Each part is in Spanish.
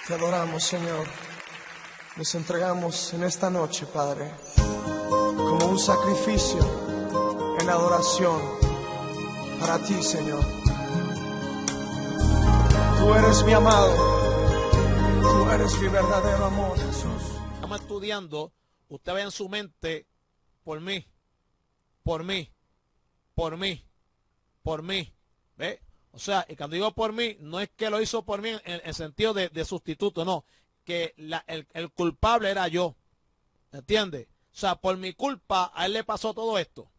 Te adoramos, Señor. Nos entregamos en esta noche, Padre, como un sacrificio en adoración para ti, Señor. Tú eres mi amado, tú eres mi verdadero amor, Jesús. Estamos estudiando, usted ve en su mente, por mí, por mí, por mí, por mí, ¿ve? O sea, y cuando digo por mí, no es que lo hizo por mí en sentido de sustituto, no, que el culpable era yo, ¿entiende? O sea, por mi culpa a él le pasó todo esto.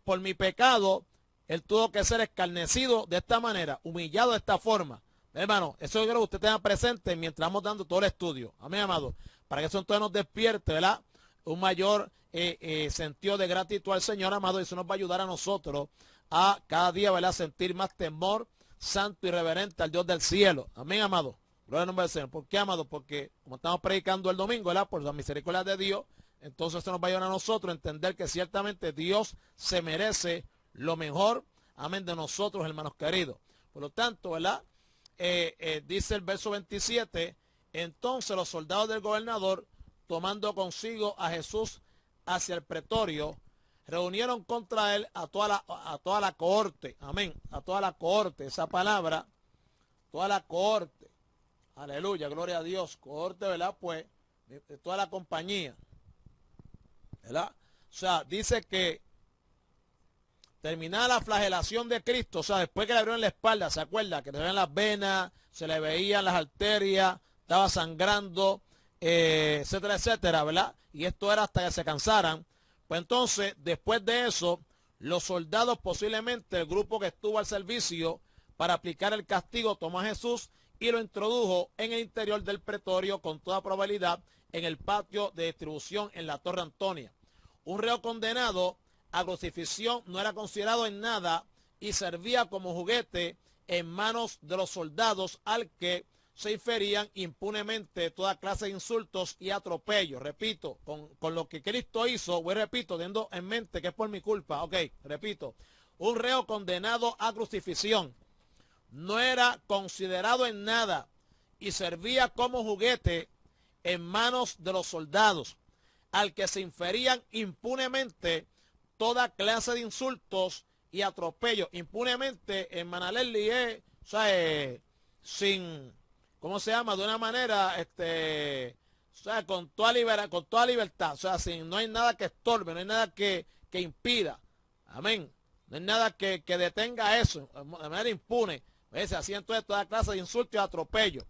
Por mi pecado, él tuvo que ser escarnecido de esta manera, humillado de esta forma. Hermano, eso yo quiero que usted tenga presente mientras vamos dando todo el estudio. Amén, amado. Para que eso entonces nos despierte, ¿verdad? Un mayor sentido de gratitud al Señor, amado. Y eso nos va a ayudar a nosotros a cada día, ¿verdad? Sentir más temor santo y reverente al Dios del cielo. Amén, amado. Gloria al nombre del Señor. ¿Por qué, amado? Porque como estamos predicando el domingo, ¿verdad? Por la misericordia de Dios, entonces esto nos va a ayudar a nosotros a entender que ciertamente Dios se merece lo mejor, amén, de nosotros, hermanos queridos. Por lo tanto, ¿verdad? Dice el verso 27, entonces los soldados del gobernador, tomando consigo a Jesús hacia el pretorio, reunieron contra él a toda la cohorte, amén, a toda la cohorte, esa palabra, toda la cohorte, aleluya, gloria a Dios, cohorte, ¿verdad? Pues, de toda la compañía, ¿verdad? O sea, dice que terminada la flagelación de Cristo, o sea, después que le abrieron la espalda, ¿se acuerda? Que le veían las venas, se le veían las arterias, estaba sangrando, etcétera, etcétera, ¿verdad? Y esto era hasta que se cansaran. Pues entonces, después de eso, los soldados, posiblemente el grupo que estuvo al servicio para aplicar el castigo, tomó a Jesús y lo introdujo en el interior del pretorio, con toda probabilidad, en el patio de distribución en la Torre Antonia. Un reo condenado a crucifixión no era considerado en nada y servía como juguete en manos de los soldados al que se inferían impunemente toda clase de insultos y atropellos. Repito, con lo que Cristo hizo, voy repito, teniendo en mente que es por mi culpa, ok, repito, un reo condenado a crucifixión no era considerado en nada y servía como juguete en manos de los soldados al que se inferían impunemente toda clase de insultos y atropellos. Impunemente en Manalelli es, o sea, sin, ¿cómo se llama? De una manera, o sea, con toda libertad, o sea, sin, no hay nada que estorbe, no hay nada que impida. Amén. No hay nada que detenga eso, de manera impune. Se hacían entonces toda clase de insultos y atropellos.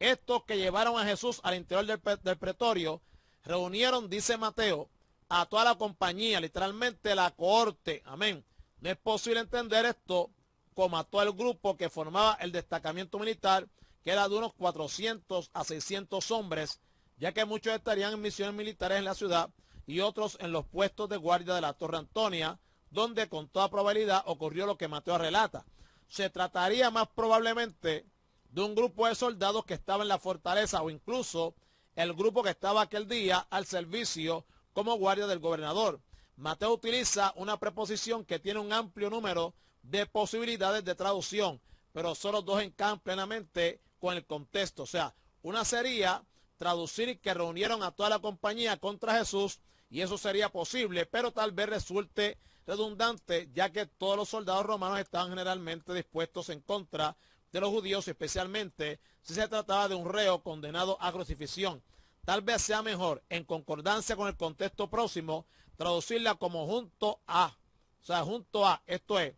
Estos que llevaron a Jesús al interior del pretorio, reunieron, dice Mateo, a toda la compañía, literalmente la cohorte, amén. No es posible entender esto como a todo el grupo que formaba el destacamento militar, que era de unos 400 a 600 hombres, ya que muchos estarían en misiones militares en la ciudad y otros en los puestos de guardia de la Torre Antonia, donde con toda probabilidad ocurrió lo que Mateo relata. Se trataría más probablemente de un grupo de soldados que estaba en la fortaleza o incluso el grupo que estaba aquel día al servicio como guardia del gobernador. Mateo utiliza una preposición que tiene un amplio número de posibilidades de traducción, pero solo dos encajan plenamente con el contexto. O sea, una sería traducir que reunieron a toda la compañía contra Jesús, y eso sería posible, pero tal vez resulte redundante, ya que todos los soldados romanos estaban generalmente dispuestos en contra de los judíos, especialmente si se trataba de un reo condenado a crucifixión. Tal vez sea mejor, en concordancia con el contexto próximo, traducirla como junto a. O sea, junto a, esto es,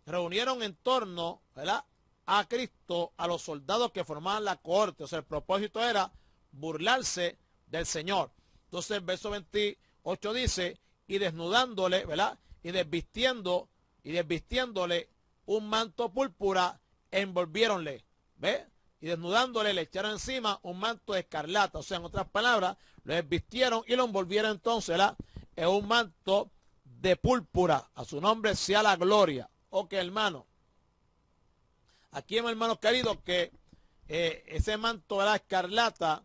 reunieron en torno, ¿verdad?, a Cristo a los soldados que formaban la cohorte. O sea, el propósito era burlarse del Señor. Entonces el verso 28 dice, y desnudándole, ¿verdad?, y desvistiéndole un manto púrpura, envolviéronle, ¿ve? Y desnudándole le echaron encima un manto de escarlata. O sea, en otras palabras, lo desvistieron y lo envolvieron entonces, ¿verdad?, en un manto de púrpura. A su nombre sea la gloria. Ok, hermano. Aquí vemos, hermanos queridos, que ese manto de la escarlata,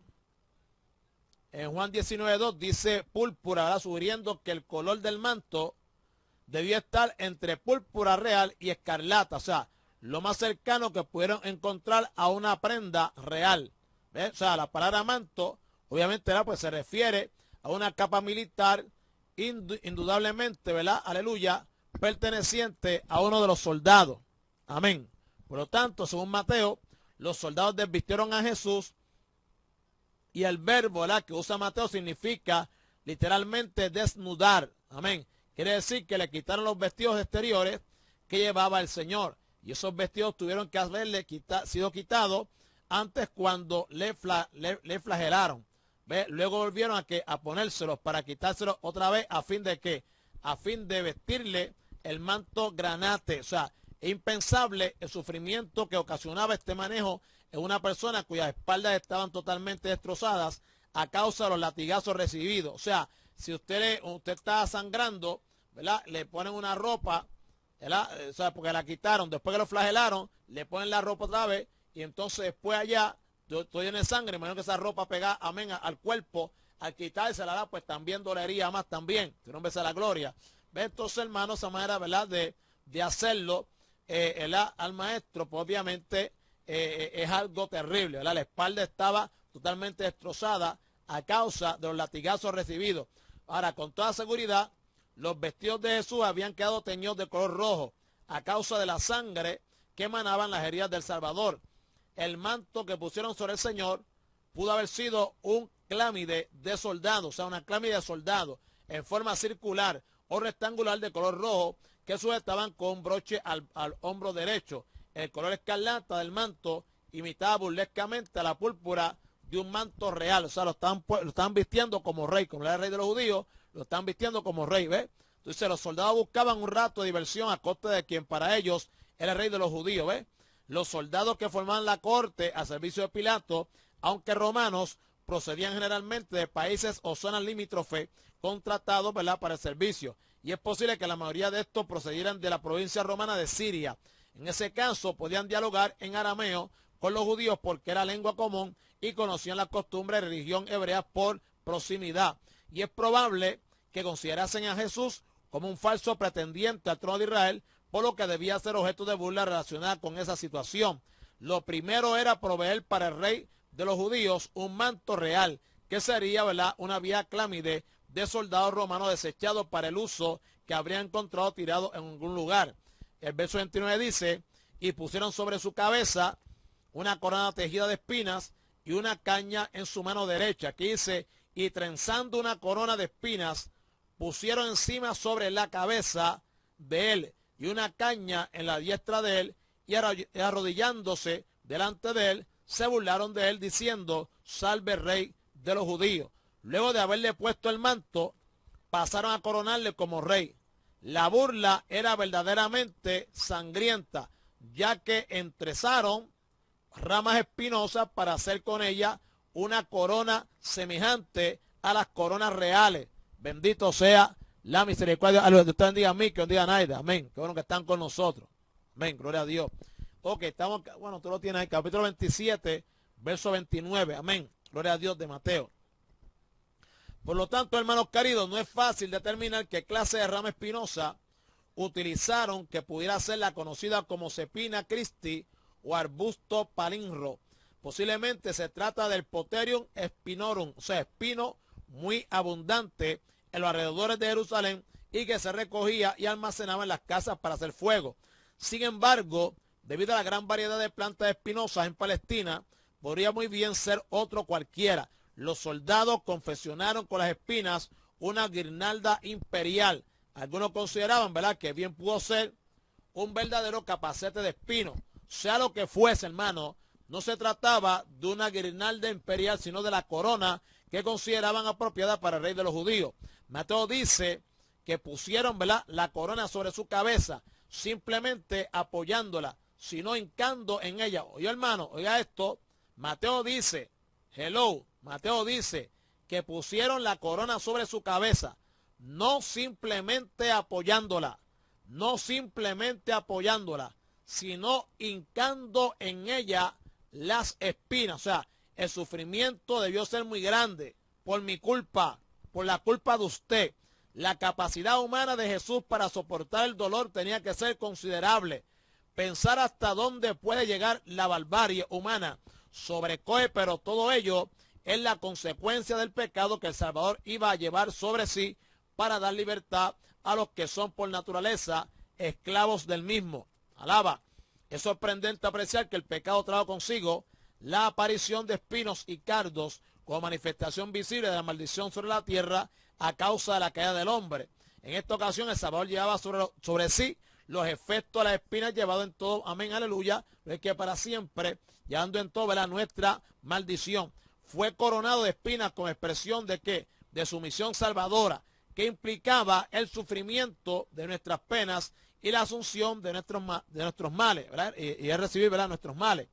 en Juan 19:2 dice púrpura, ¿verdad?, sugiriendo que el color del manto debía estar entre púrpura real y escarlata. O sea, lo más cercano que pudieron encontrar a una prenda real. ¿Ves? O sea, la palabra manto, obviamente, ¿verdad? Pues se refiere a una capa militar indudablemente, ¿verdad? Aleluya, perteneciente a uno de los soldados. Amén. Por lo tanto, según Mateo, los soldados desvistieron a Jesús y el verbo, ¿verdad?, que usa Mateo significa literalmente desnudar. Amén. Quiere decir que le quitaron los vestidos exteriores que llevaba el Señor. Y esos vestidos tuvieron que haberle sido quitados antes cuando le flagelaron. ¿Ve? Luego volvieron a ponérselos para quitárselos otra vez a fin de qué? A fin de vestirle el manto granate. O sea, es impensable el sufrimiento que ocasionaba este manejo en una persona cuyas espaldas estaban totalmente destrozadas a causa de los latigazos recibidos. O sea, si usted está sangrando, ¿verdad?, le ponen una ropa, ¿verdad?, o sea, porque la quitaron, después que lo flagelaron, le ponen la ropa otra vez, y entonces después allá, todo lleno de sangre, imagino que esa ropa pegada, amén, al cuerpo, al quitársela, pues también dolería más también, si no ves a la gloria. ¿Ve? Entonces, hermanos, esa manera, ¿verdad?, de hacerlo, al maestro, pues obviamente es algo terrible, ¿verdad? La espalda estaba totalmente destrozada a causa de los latigazos recibidos. Ahora, con toda seguridad, los vestidos de Jesús habían quedado teñidos de color rojo a causa de la sangre que emanaban las heridas del Salvador. El manto que pusieron sobre el Señor pudo haber sido un clámide de soldado, o sea, una clámide de soldado en forma circular o rectangular de color rojo que sujetaban con un broche al hombro derecho. El color escarlata del manto imitaba burlescamente a la púrpura de un manto real, o sea, lo estaban vistiendo como rey, como era el rey de los judíos, lo están vistiendo como rey, ¿ves? Entonces los soldados buscaban un rato de diversión a costa de quien para ellos era el rey de los judíos, ¿ves? Los soldados que formaban la corte a servicio de Pilato, aunque romanos, procedían generalmente de países o zonas limítrofes contratados, ¿verdad?, para el servicio. Y es posible que la mayoría de estos procedieran de la provincia romana de Siria. En ese caso podían dialogar en arameo con los judíos porque era lengua común y conocían las costumbres de religión hebrea por proximidad. Y es probable que considerasen a Jesús como un falso pretendiente al trono de Israel, por lo que debía ser objeto de burla relacionada con esa situación. Lo primero era proveer para el rey de los judíos un manto real, que sería, ¿verdad?, una vía clámide de soldados romanos desechados para el uso que habrían encontrado tirado en algún lugar. El verso 29 dice, y pusieron sobre su cabeza una corona tejida de espinas y una caña en su mano derecha. Aquí dice, y trenzando una corona de espinas, pusieron encima sobre la cabeza de él y una caña en la diestra de él, y arrodillándose delante de él, se burlaron de él diciendo, salve rey de los judíos. Luego de haberle puesto el manto, pasaron a coronarle como rey. La burla era verdaderamente sangrienta, ya que entrezaron ramas espinosas para hacer con ella una corona semejante a las coronas reales. Bendito sea la misericordia. A los que ustedes bendiga a mí, que bendiga a Naida. Amén. Qué bueno que están con nosotros. Amén. Gloria a Dios. Ok, estamos, bueno, tú lo tienes ahí, capítulo 27, verso 29. Amén. Gloria a Dios, de Mateo. Por lo tanto, hermanos queridos, no es fácil determinar qué clase de rama espinosa utilizaron que pudiera ser la conocida como Cepina Christi o arbusto palinro. Posiblemente se trata del Potherium spinorum, o sea, espino muy abundante en los alrededores de Jerusalén y que se recogía y almacenaba en las casas para hacer fuego. Sin embargo, debido a la gran variedad de plantas espinosas en Palestina, podría muy bien ser otro cualquiera. Los soldados confeccionaron con las espinas una guirnalda imperial. Algunos consideraban, ¿verdad?, que bien pudo ser un verdadero capacete de espino. Sea lo que fuese, hermano, no se trataba de una guirnalda imperial, sino de la corona que consideraban apropiada para el rey de los judíos. Mateo dice que pusieron, ¿verdad?, la corona sobre su cabeza, simplemente apoyándola, sino hincando en ella. Oye, hermano, oiga esto, Mateo dice, Mateo dice que pusieron la corona sobre su cabeza, no simplemente apoyándola, sino hincando en ella las espinas. O sea, el sufrimiento debió ser muy grande por mi culpa, por la culpa de usted. La capacidad humana de Jesús para soportar el dolor tenía que ser considerable. Pensar hasta dónde puede llegar la barbarie humana sobrecoge, pero todo ello es la consecuencia del pecado que el Salvador iba a llevar sobre sí para dar libertad a los que son por naturaleza esclavos del mismo. Alaba. Es sorprendente apreciar que el pecado trajo consigo la aparición de espinos y cardos como manifestación visible de la maldición sobre la tierra a causa de la caída del hombre. En esta ocasión el Salvador llevaba sobre sí los efectos de las espinas llevados en todo, amén, aleluya, es que para siempre, llevando en todo, ¿verdad?, nuestra maldición. Fue coronado de espinas como expresión de ¿qué? De su misión salvadora, que implicaba el sufrimiento de nuestras penas y la asunción de nuestros males, ¿verdad? Y es recibir, ¿verdad?, nuestros males.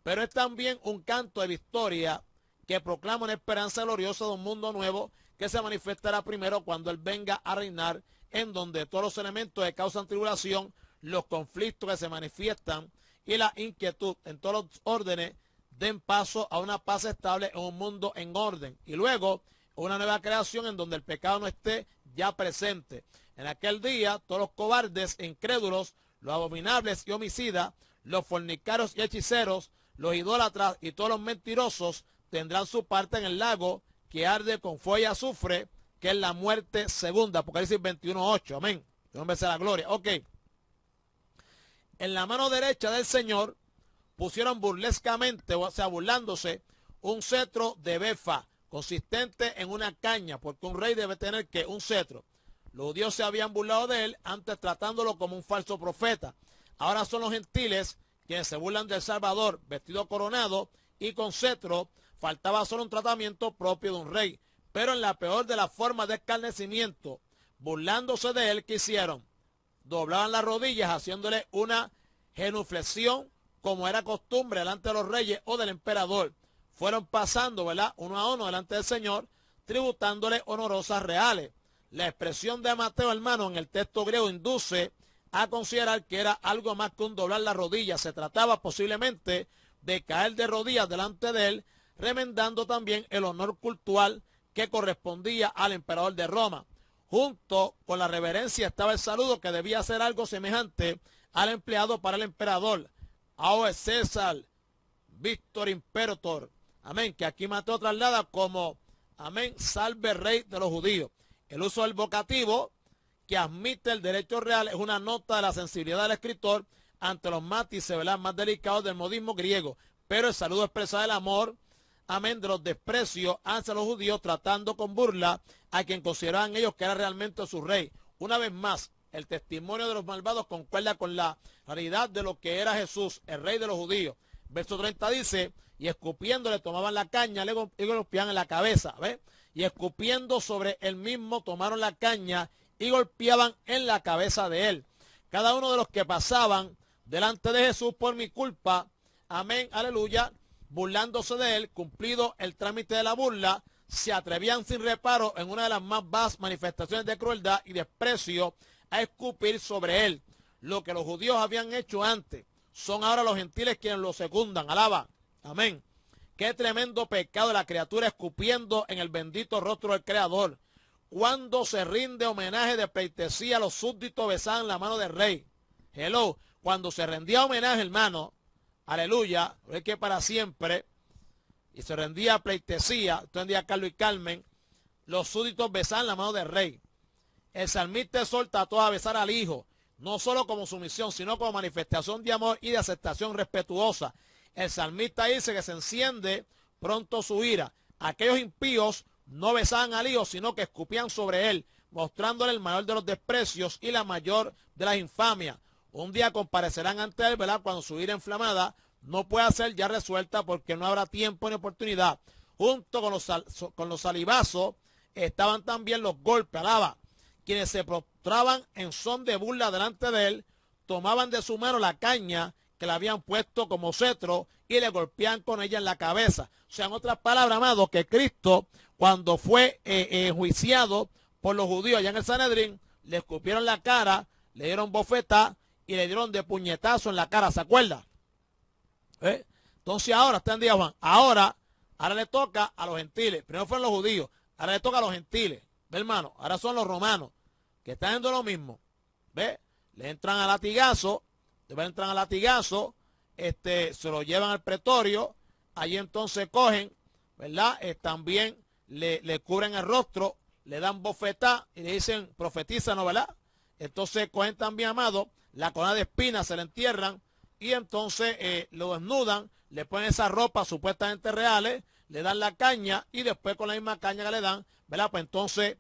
Pero es también un canto de victoria que proclama una esperanza gloriosa de un mundo nuevo que se manifestará primero cuando Él venga a reinar, en donde todos los elementos que causan tribulación, los conflictos que se manifiestan y la inquietud en todos los órdenes den paso a una paz estable en un mundo en orden. Y luego una nueva creación en donde el pecado no esté ya presente. En aquel día todos los cobardes e incrédulos, los abominables y homicidas, los fornicarios y hechiceros, los idólatras y todos los mentirosos tendrán su parte en el lago que arde con fuego y azufre, que es la muerte segunda. Apocalipsis 21:8. Amén. Dios me sea la gloria. Ok. En la mano derecha del Señor pusieron burlescamente, o sea, burlándose, un cetro de befa, consistente en una caña, porque un rey debe tener que un cetro. Los judíos se habían burlado de él, antes tratándolo como un falso profeta. Ahora son los gentiles quienes se burlan del Salvador, vestido coronado y con cetro. Faltaba solo un tratamiento propio de un rey, pero en la peor de las formas de escarnecimiento, burlándose de él, ¿qué hicieron? Doblaban las rodillas, haciéndole una genuflexión, como era costumbre delante de los reyes o del emperador. Fueron pasando, ¿verdad?, uno a uno delante del Señor, tributándole honorosas reales. La expresión de Mateo, hermano, en el texto griego induce a considerar que era algo más que un doblar las rodillas. Se trataba posiblemente de caer de rodillas delante de él, remendando también el honor cultural que correspondía al emperador de Roma. Junto con la reverencia estaba el saludo, que debía ser algo semejante al empleado para el emperador. Aoe César, Víctor Imperator. Amén, que aquí Mateo traslada como, amén, salve rey de los judíos. El uso del vocativo, que admite el derecho real, es una nota de la sensibilidad del escritor ante los matices, ¿verdad?, más delicados del modismo griego. Pero el saludo expresa el amor, amén, de los desprecios hacia los judíos, tratando con burla a quien consideraban ellos que era realmente su rey. Una vez más, el testimonio de los malvados concuerda con la realidad de lo que era Jesús, el rey de los judíos. Verso 30 dice, y escupiéndole tomaban la caña, le golpeaban en la cabeza, ¿ves? Y escupiendo sobre él mismo tomaron la caña y golpeaban en la cabeza de él. Cada uno de los que pasaban delante de Jesús por mi culpa, amén, aleluya, burlándose de él, cumplido el trámite de la burla, se atrevían sin reparo en una de las más vastas manifestaciones de crueldad y desprecio a escupir sobre él. Lo que los judíos habían hecho antes, son ahora los gentiles quienes lo secundan. Alaba, amén. Qué tremendo pecado de la criatura escupiendo en el bendito rostro del Creador. Cuando se rinde homenaje de pleitesía, los súbditos besaban la mano del rey. Hello, cuando se rendía homenaje, hermano, aleluya, es que para siempre, y se rendía pleitesía, esto en día Carlos y Carmen, los súbditos besaban la mano del rey. El salmista exhorta a todos a besar al Hijo, no solo como sumisión, sino como manifestación de amor y de aceptación respetuosa. El salmista dice que se enciende pronto su ira. Aquellos impíos no besaban al Hijo, sino que escupían sobre él, mostrándole el mayor de los desprecios y la mayor de las infamias. Un día comparecerán ante él, ¿verdad?, cuando su ira inflamada no pueda ser ya resuelta, porque no habrá tiempo ni oportunidad. Junto con los salivazos estaban también los golpes, alaba, quienes se prostraban en son de burla delante de él, tomaban de su mano la caña que le habían puesto como cetro y le golpeaban con ella en la cabeza. O sea, en otras palabras, amado, que Cristo, cuando fue enjuiciado por los judíos allá en el Sanedrín, le escupieron la cara, le dieron bofetá y le dieron de puñetazo en la cara, ¿se acuerda? Entonces ahora, está en día Juan, ahora le toca a los gentiles. Primero fueron los judíos, ahora le toca a los gentiles, ¿ve, hermano? Ahora son los romanos, que están haciendo lo mismo, ¿ve? Le entran a latigazo, después entran a latigazo, se lo llevan al pretorio, allí entonces cogen, ¿verdad? También le cubren el rostro, le dan bofetá y le dicen, profetízanos, ¿verdad? Entonces cogen también, amado, la corona de espinas, se la entierran y entonces lo desnudan, le ponen esas ropas supuestamente reales, le dan la caña y después con la misma caña que le dan, ¿verdad? Pues entonces,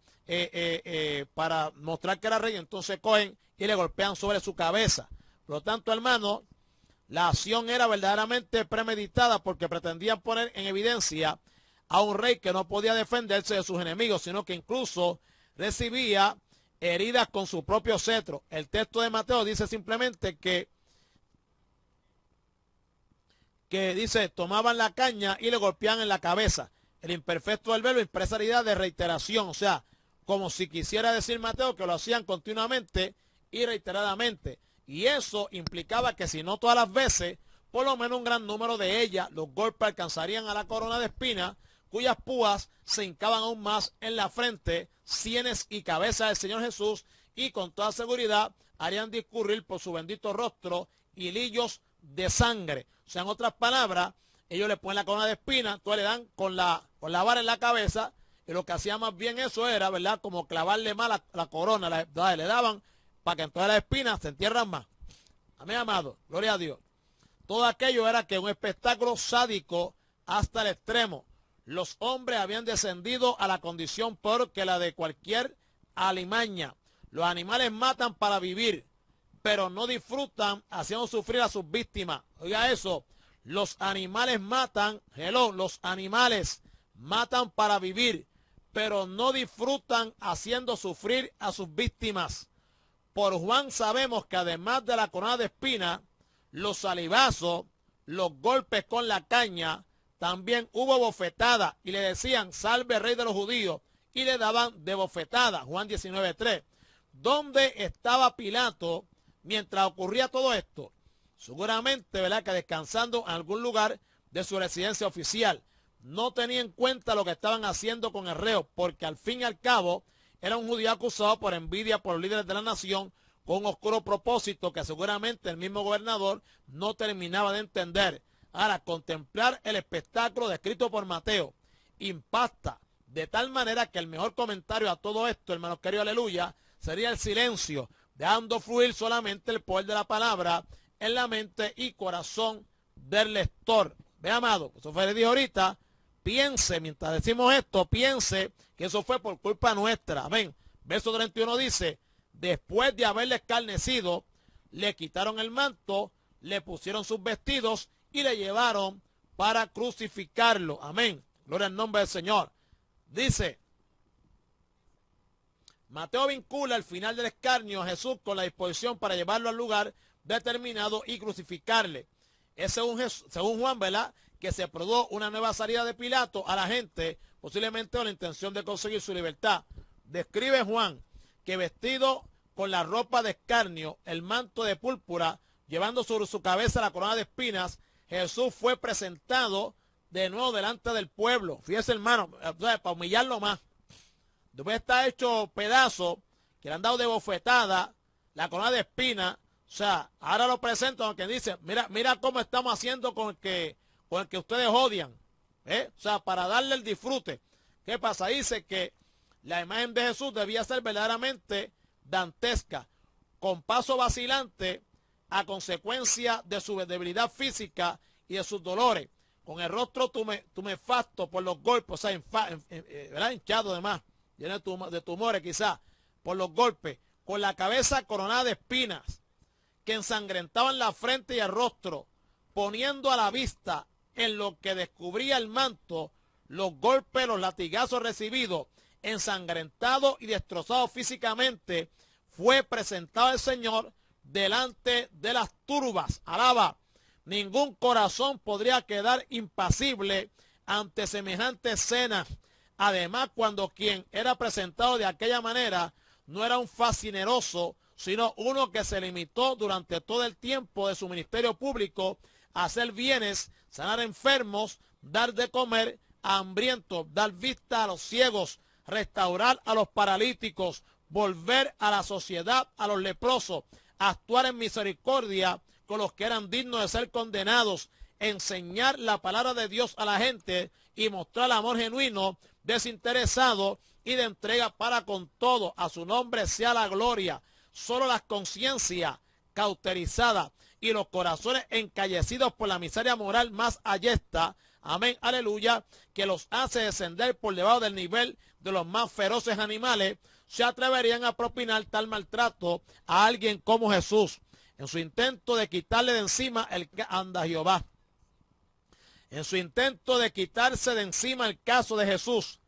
para mostrar que era rey, entonces cogen y le golpean sobre su cabeza. Por lo tanto, hermano, la acción era verdaderamente premeditada porque pretendían poner en evidencia a un rey que no podía defenderse de sus enemigos, sino que incluso recibía heridas con su propio cetro. El texto de Mateo dice simplemente que dice, tomaban la caña y le golpeaban en la cabeza. El imperfecto del verbo expresa la idea de reiteración, o sea, como si quisiera decir Mateo que lo hacían continuamente y reiteradamente. Y eso implicaba que si no todas las veces, por lo menos un gran número de ellas, los golpes alcanzarían a la corona de espinas, cuyas púas se hincaban aún más en la frente, sienes y cabeza del Señor Jesús, y con toda seguridad harían discurrir por su bendito rostro hilillos de sangre. O sea, en otras palabras, ellos le ponen la corona de espinas, entonces le dan con la vara en la cabeza, y lo que hacía más bien eso era, ¿verdad? Como clavarle más la corona, le daban para que entonces las espinas se entierran más. Amén, amado, gloria a Dios. Todo aquello era que un espectáculo sádico hasta el extremo. Los hombres habían descendido a la condición peor que la de cualquier alimaña. Los animales matan para vivir, pero no disfrutan haciendo sufrir a sus víctimas. Oiga eso, los animales matan, los animales matan para vivir, pero no disfrutan haciendo sufrir a sus víctimas. Por Juan sabemos que además de la corona de espinas, los salivazos, los golpes con la caña, también hubo bofetadas y le decían, salve rey de los judíos, y le daban de bofetada. Juan 19:3. ¿Dónde estaba Pilato mientras ocurría todo esto? Seguramente, ¿verdad?, que descansando en algún lugar de su residencia oficial. No tenía en cuenta lo que estaban haciendo con el reo, porque al fin y al cabo era un judío acusado por envidia por los líderes de la nación, con un oscuro propósito que seguramente el mismo gobernador no terminaba de entender. Ahora, contemplar el espectáculo descrito por Mateo impacta de tal manera que el mejor comentario a todo esto, hermanos queridos, aleluya, sería el silencio, dejando fluir solamente el poder de la palabra en la mente y corazón del lector. Ve, amado, eso fue, le dijo ahorita, piense, mientras decimos esto, piense que eso fue por culpa nuestra. Amén. Verso 31 dice, después de haberle escarnecido, le quitaron el manto, le pusieron sus vestidos y le llevaron para crucificarlo. Amén. Gloria al nombre del Señor. Dice, Mateo vincula el final del escarnio a Jesús con la disposición para llevarlo al lugar determinado y crucificarle. Es según Juan, ¿verdad?, que se produjo una nueva salida de Pilato a la gente, posiblemente con la intención de conseguir su libertad. Describe Juan que vestido con la ropa de escarnio, el manto de púrpura, llevando sobre su cabeza la corona de espinas, Jesús fue presentado de nuevo delante del pueblo. Fíjese, hermano, para humillarlo más. Después está hecho pedazo, que le han dado de bofetada, la corona de espinas. O sea, ahora lo presento a quien dice, mira cómo estamos haciendo con el que ustedes odian. O sea, para darle el disfrute. ¿Qué pasa? Dice que la imagen de Jesús debía ser verdaderamente dantesca, con paso vacilante a consecuencia de su debilidad física y de sus dolores, con el rostro tumefacto por los golpes, o sea, ¿verdad?, hinchado además, lleno de tumores quizás, por los golpes, con la cabeza coronada de espinas, que ensangrentaban la frente y el rostro, poniendo a la vista en lo que descubría el manto, los golpes, los latigazos recibidos, ensangrentado y destrozado físicamente, fue presentado el Señor delante de las turbas. Alaba, ningún corazón podría quedar impasible ante semejante escena. Además, cuando quien era presentado de aquella manera no era un fascineroso, sino uno que se limitó durante todo el tiempo de su ministerio público a hacer bienes, sanar enfermos, dar de comer a hambrientos, dar vista a los ciegos, restaurar a los paralíticos, volver a la sociedad a los leprosos, actuar en misericordia con los que eran dignos de ser condenados, enseñar la palabra de Dios a la gente y mostrar amor genuino, desinteresado y de entrega para con todo. A su nombre sea la gloria. Solo las conciencias cauterizadas y los corazones encallecidos por la miseria moral más ayesta, amén, aleluya, que los hace descender por debajo del nivel de los más feroces animales, se atreverían a propinar tal maltrato a alguien como Jesús, en su intento de quitarle de encima el que anda Jehová. En su intento de quitarse de encima el caso de Jesús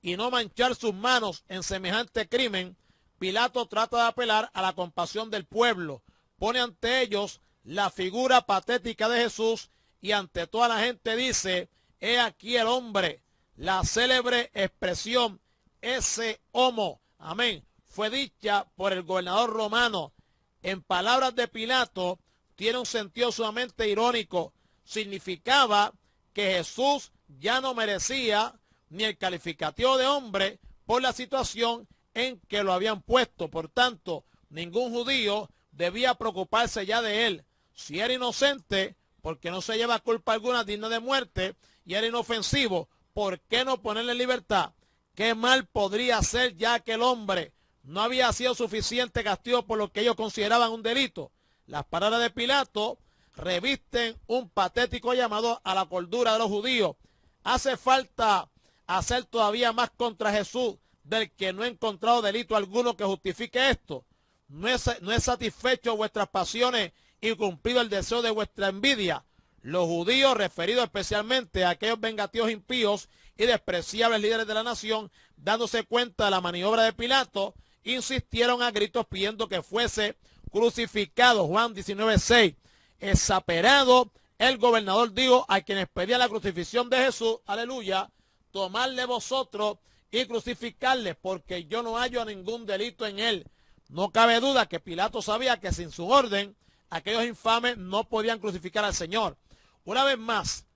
y no manchar sus manos en semejante crimen, Pilato trata de apelar a la compasión del pueblo, pone ante ellos la figura patética de Jesús y ante toda la gente dice: he aquí el hombre. La célebre expresión ese homo, amén, fue dicha por el gobernador romano. En palabras de Pilato, tiene un sentido sumamente irónico. Significaba que Jesús ya no merecía ni el calificativo de hombre por la situación en que lo habían puesto. Por tanto, ningún judío debía preocuparse ya de él. Si era inocente, porque no se lleva culpa alguna digna de muerte, y era inofensivo, ¿por qué no ponerle en libertad? ¿Qué mal podría hacer ya aquel hombre? No había sido suficiente castigo por lo que ellos consideraban un delito. Las palabras de Pilato revisten un patético llamado a la cordura de los judíos. Hace falta hacer todavía más contra Jesús, del que no he encontrado delito alguno que justifique esto. No es satisfecho vuestras pasiones y cumplido el deseo de vuestra envidia. Los judíos, referidos especialmente a aquellos vengativos impíos y despreciables líderes de la nación, dándose cuenta de la maniobra de Pilato, insistieron a gritos pidiendo que fuese crucificado. Juan 19:6. Exasperado, el gobernador dijo a quienes pedían la crucifixión de Jesús, aleluya: tomadle vosotros y crucificarle, porque yo no hallo ningún delito en él. No cabe duda que Pilato sabía que sin su orden, aquellos infames no podían crucificar al Señor. Una vez más,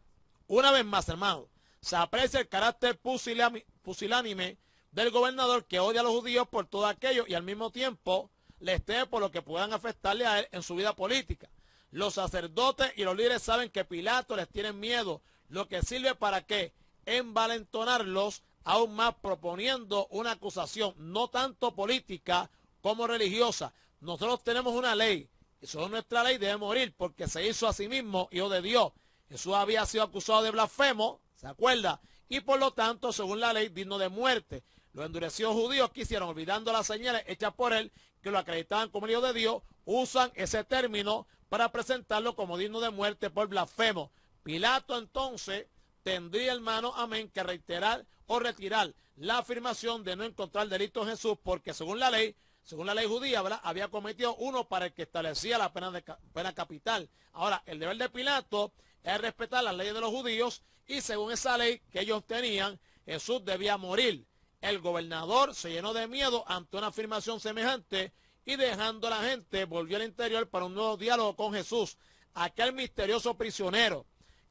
hermano, se aprecia el carácter pusilánime del gobernador, que odia a los judíos por todo aquello y al mismo tiempo les teme por lo que puedan afectarle a él en su vida política. Los sacerdotes y los líderes saben que Pilato les tiene miedo, lo que sirve para que envalentonarlos aún más, proponiendo una acusación no tanto política como religiosa. Nosotros tenemos una ley, y según nuestra ley debe morir porque se hizo a sí mismo hijo de Dios. Jesús había sido acusado de blasfemo, ¿se acuerda? Y por lo tanto, según la ley, digno de muerte. Los endurecidos judíos quisieron, olvidando las señales hechas por él, que lo acreditaban como el hijo de Dios, usan ese término para presentarlo como digno de muerte por blasfemo. Pilato entonces tendría, hermano, amén, que reiterar o retirar la afirmación de no encontrar delito en Jesús, porque según la ley judía, ¿verdad?, había cometido uno para el que establecía la pena capital. Ahora, el deber de Pilato es respetar las leyes de los judíos, y según esa ley que ellos tenían, Jesús debía morir. El gobernador se llenó de miedo ante una afirmación semejante y, dejando a la gente, volvió al interior para un nuevo diálogo con Jesús. Aquel misterioso prisionero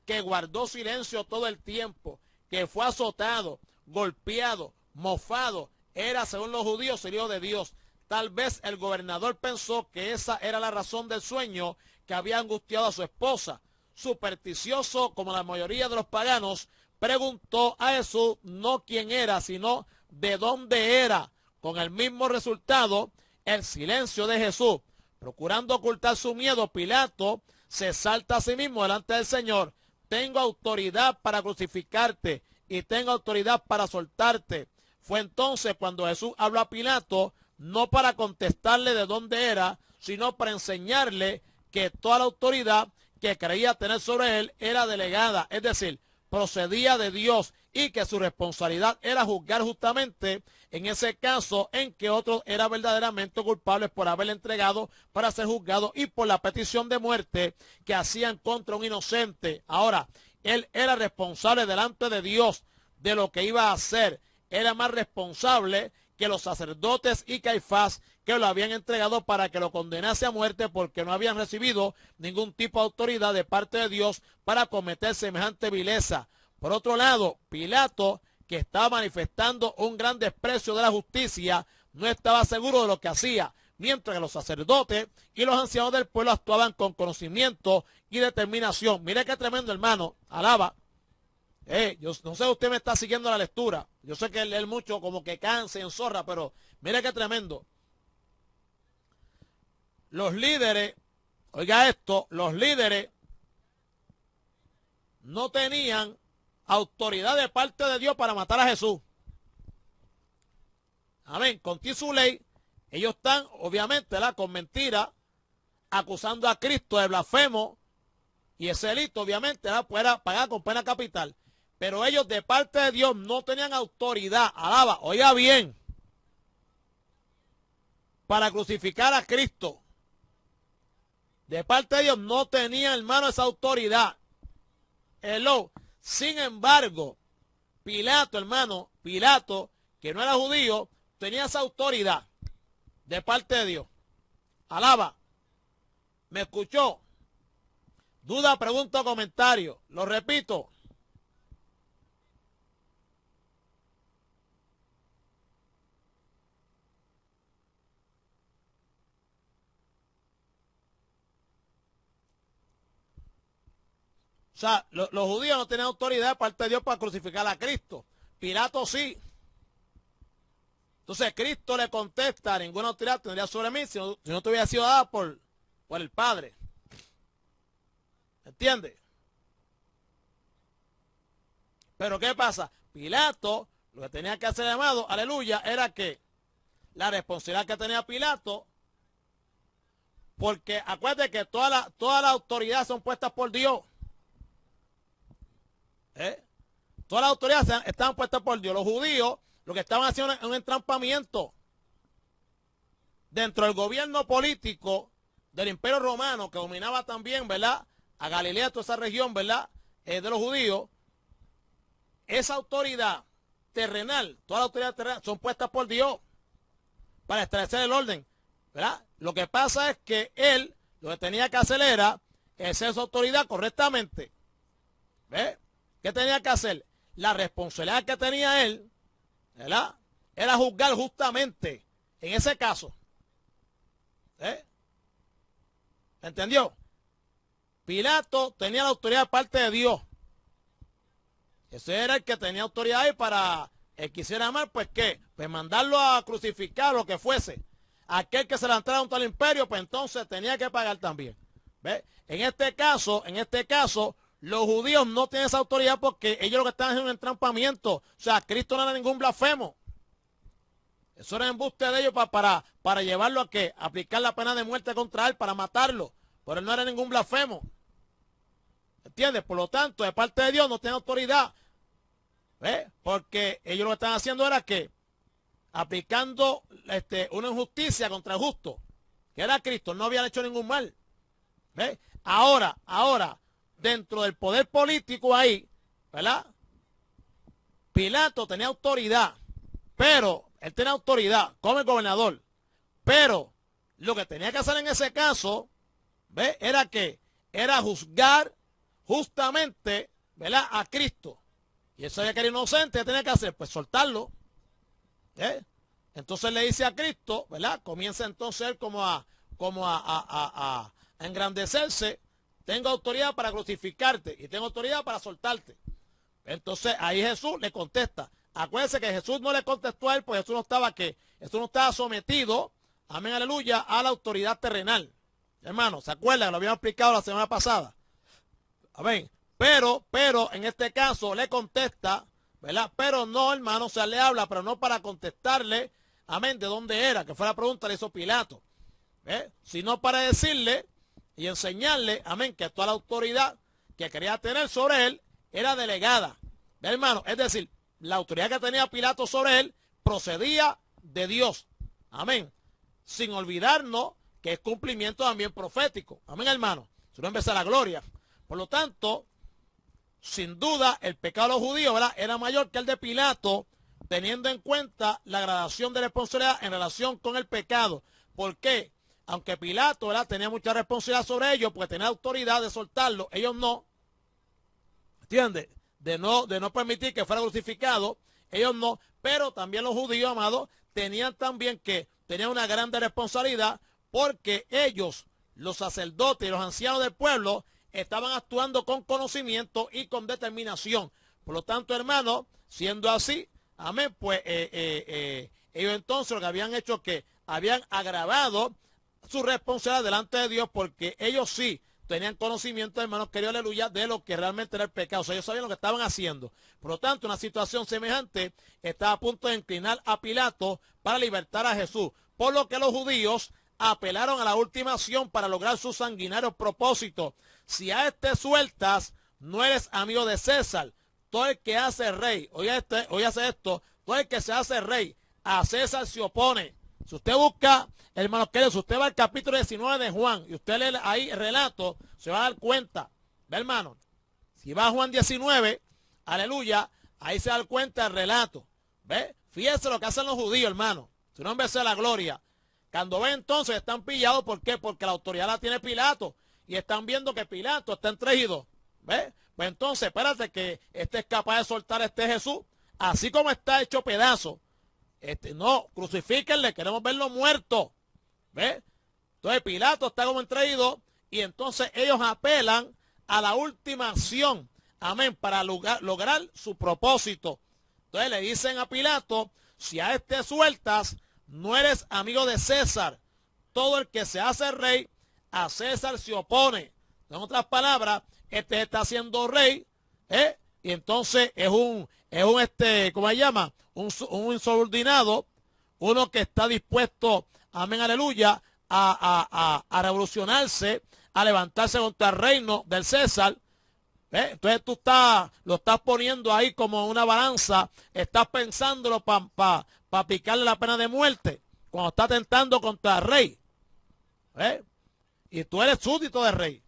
que guardó silencio todo el tiempo, que fue azotado, golpeado, mofado, era, según los judíos, el hijo de Dios. Tal vez el gobernador pensó que esa era la razón del sueño que había angustiado a su esposa. Supersticioso como la mayoría de los paganos, preguntó a Jesús no quién era, sino de dónde era. Con el mismo resultado, el silencio de Jesús. Procurando ocultar su miedo, Pilato se exalta a sí mismo delante del Señor. Tengo autoridad para crucificarte y tengo autoridad para soltarte. Fue entonces cuando Jesús habló a Pilato, no para contestarle de dónde era, sino para enseñarle que toda la autoridad que creía tener sobre él era delegada, es decir, procedía de Dios, y que su responsabilidad era juzgar justamente en ese caso en que otros eran verdaderamente culpables por haberle entregado para ser juzgado y por la petición de muerte que hacían contra un inocente. Ahora, él era responsable delante de Dios de lo que iba a hacer. Era más responsable que los sacerdotes y Caifás, que lo habían entregado para que lo condenase a muerte, porque no habían recibido ningún tipo de autoridad de parte de Dios para cometer semejante vileza. Por otro lado, Pilato, que estaba manifestando un gran desprecio de la justicia, no estaba seguro de lo que hacía. mientras que los sacerdotes y los ancianos del pueblo actuaban con conocimiento y determinación. Mire qué tremendo, hermano, alaba. Yo no sé si usted me está siguiendo la lectura, yo sé que leer mucho como que cansa y enzorra, pero mire qué tremendo. Los líderes, oiga esto, los líderes no tenían autoridad de parte de Dios para matar a Jesús. Amén. Con ti su ley, ellos están, obviamente, con mentira, acusando a Cristo de blasfemo, y ese delito, obviamente, puede pagar con pena capital. Pero ellos, de parte de Dios, no tenían autoridad, alaba, oiga bien, para crucificar a Cristo. De parte de Dios no tenía, hermano, esa autoridad. Hello. Sin embargo, Pilato, hermano, Pilato, que no era judío, tenía esa autoridad de parte de Dios. Alaba. ¿Me escuchó? Duda, pregunta o comentario. Lo repito. O sea, los judíos no tenían autoridad de parte de Dios para crucificar a Cristo. Pilato sí. Entonces Cristo le contesta, ninguna autoridad tendría sobre mí si no te hubiera sido dada por el Padre. ¿Entiende? Pero ¿qué pasa? Pilato, lo que tenía que hacer, llamado, aleluya, era que la responsabilidad que tenía Pilato, porque acuérdate que todas las autoridades son puestas por Dios. Todas las autoridades estaban puestas por Dios. Los judíos lo que estaban haciendo era un entrampamiento dentro del gobierno político del Imperio Romano, que dominaba también, ¿verdad?, a Galilea, toda esa región, ¿verdad?, de los judíos. Esa autoridad terrenal, todas las autoridades terrenales son puestas por Dios para establecer el orden, ¿verdad? Lo que pasa es que él lo que tenía que hacer era ejercer su autoridad correctamente. ¿Ves? ¿Qué tenía que hacer? La responsabilidad que tenía él, ¿verdad?, era juzgar justamente en ese caso. ¿Entendió? Pilato tenía la autoridad de parte de Dios. Ese era el que tenía autoridad ahí para el que quisiera amar, pues ¿qué? Pues mandarlo a crucificar, lo que fuese. Aquel que se levantara junto al imperio, pues entonces tenía que pagar también. ¿Ves? En este caso, los judíos no tienen esa autoridad porque ellos lo que están haciendo es un entrampamiento. O sea, Cristo no era ningún blasfemo. Eso era embuste de ellos para llevarlo a ¿qué? Aplicar la pena de muerte contra él, para matarlo. Pero él no era ningún blasfemo. ¿Entiendes? Por lo tanto, de parte de Dios no tiene autoridad. ¿Ves? Porque ellos lo que están haciendo era que aplicando una injusticia contra el justo, que era Cristo, no habían hecho ningún mal. ¿Ves? Ahora, dentro del poder político ahí, ¿verdad?, Pilato tenía autoridad, pero él tenía autoridad como el gobernador, pero lo que tenía que hacer en ese caso, ¿ves?, era juzgar justamente, ¿verdad?, a Cristo. Y él sabía que era inocente, ¿qué tenía que hacer? Pues soltarlo. Entonces le dice a Cristo, ¿verdad? Comienza entonces él como a engrandecerse. Tengo autoridad para crucificarte y tengo autoridad para soltarte. Entonces ahí Jesús le contesta. Acuérdense que Jesús no le contestó a él, pues Jesús no estaba sometido, amén, aleluya, a la autoridad terrenal. Hermano, ¿se acuerdan? Lo habíamos explicado la semana pasada. Amén. Pero en este caso le contesta, ¿verdad? Pero no, hermano, o sea, le habla, pero no para contestarle, amén, de dónde era, que fue la pregunta que le hizo Pilato. Sino para decirle y enseñarle, amén, que toda la autoridad que quería tener sobre él era delegada. ¿Ve, hermano? Es decir, la autoridad que tenía Pilato sobre él procedía de Dios. Amén. Sin olvidarnos que es cumplimiento también profético. Amén, hermano. Si no empieza la gloria. Por lo tanto, sin duda, el pecado de los judíos, ¿verdad?, era mayor que el de Pilato, teniendo en cuenta la gradación de responsabilidad en relación con el pecado. ¿Por qué? Aunque Pilato, ¿verdad?, tenía mucha responsabilidad sobre ellos, porque tenía autoridad de soltarlo, ellos no. ¿Entiendes? De no permitir que fuera crucificado, ellos no. Pero también los judíos, amados, tenían tenían una grande responsabilidad porque ellos, los sacerdotes y los ancianos del pueblo, estaban actuando con conocimiento y con determinación. Por lo tanto, hermanos, siendo así, amén, pues ellos entonces lo que habían hecho es que habían agravado su responsabilidad delante de Dios, porque ellos sí tenían conocimiento, hermanos queridos, aleluya, de lo que realmente era el pecado. O sea, ellos sabían lo que estaban haciendo. Por lo tanto, una situación semejante estaba a punto de inclinar a Pilato para libertar a Jesús. Por lo que los judíos apelaron a la última acción para lograr sus sanguinarios propósitos. Si a este sueltas, no eres amigo de César. Todo el que hace rey, hoy hace esto, todo el que se hace rey, a César se opone. Si usted busca, hermanos queridos, si usted va al capítulo 19 de Juan y usted lee ahí el relato, se va a dar cuenta, ¿ve, hermano? Si va a Juan 19, aleluya, ahí se da cuenta el relato, ¿ve? Fíjese lo que hacen los judíos, hermano. Su nombre sea la gloria. Cuando ven entonces están pillados, ¿por qué? Porque la autoridad la tiene Pilato y están viendo que Pilato está entre ellos dos, ¿ve? Pues entonces, espérate que este es capaz de soltar a este Jesús, así como está hecho pedazo. No, crucifíquenle, queremos verlo muerto. ¿Ve? Entonces Pilato está como entreído y entonces ellos apelan a la última acción, amén, para lograr su propósito. Entonces le dicen a Pilato, si a este sueltas, no eres amigo de César. Todo el que se hace rey, a César se opone. En otras palabras, este está haciendo rey, y entonces es un ¿cómo se llama? Un insubordinado, uno que está dispuesto, amén, aleluya, a revolucionarse, a levantarse contra el reino del César. Entonces tú lo estás poniendo ahí como una balanza, estás pensándolo para picarle la pena de muerte, cuando está tentando contra el rey. Y tú eres súbdito del rey.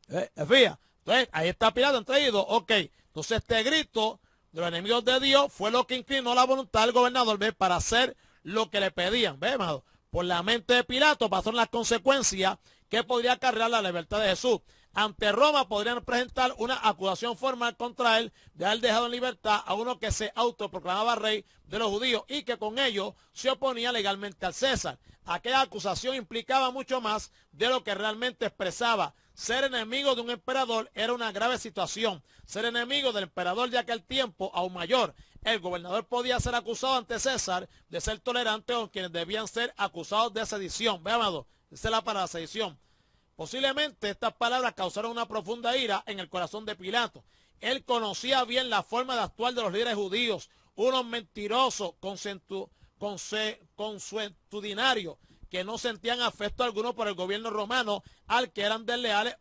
Fíjate. Entonces ahí está Pilato entreído. Ok, entonces este grito de los enemigos de Dios fue lo que inclinó la voluntad del gobernador, ¿ve? Para hacer lo que le pedían. ¿Ve, amado? Por la mente de Pilato pasaron las consecuencias que podría acarrear la libertad de Jesús. Ante Roma podrían presentar una acusación formal contra él de haber dejado en libertad a uno que se autoproclamaba rey de los judíos y que con ello se oponía legalmente al César. Aquella acusación implicaba mucho más de lo que realmente expresaba. Ser enemigo de un emperador era una grave situación. Ser enemigo del emperador de aquel tiempo, aún mayor. El gobernador podía ser acusado ante César de ser tolerante con quienes debían ser acusados de sedición. Ve, amado, esa es la palabra sedición. Posiblemente estas palabras causaron una profunda ira en el corazón de Pilato. Él conocía bien la forma de actuar de los líderes judíos, unos mentirosos, consuetudinarios, que no sentían afecto alguno por el gobierno romano, al que eran desleales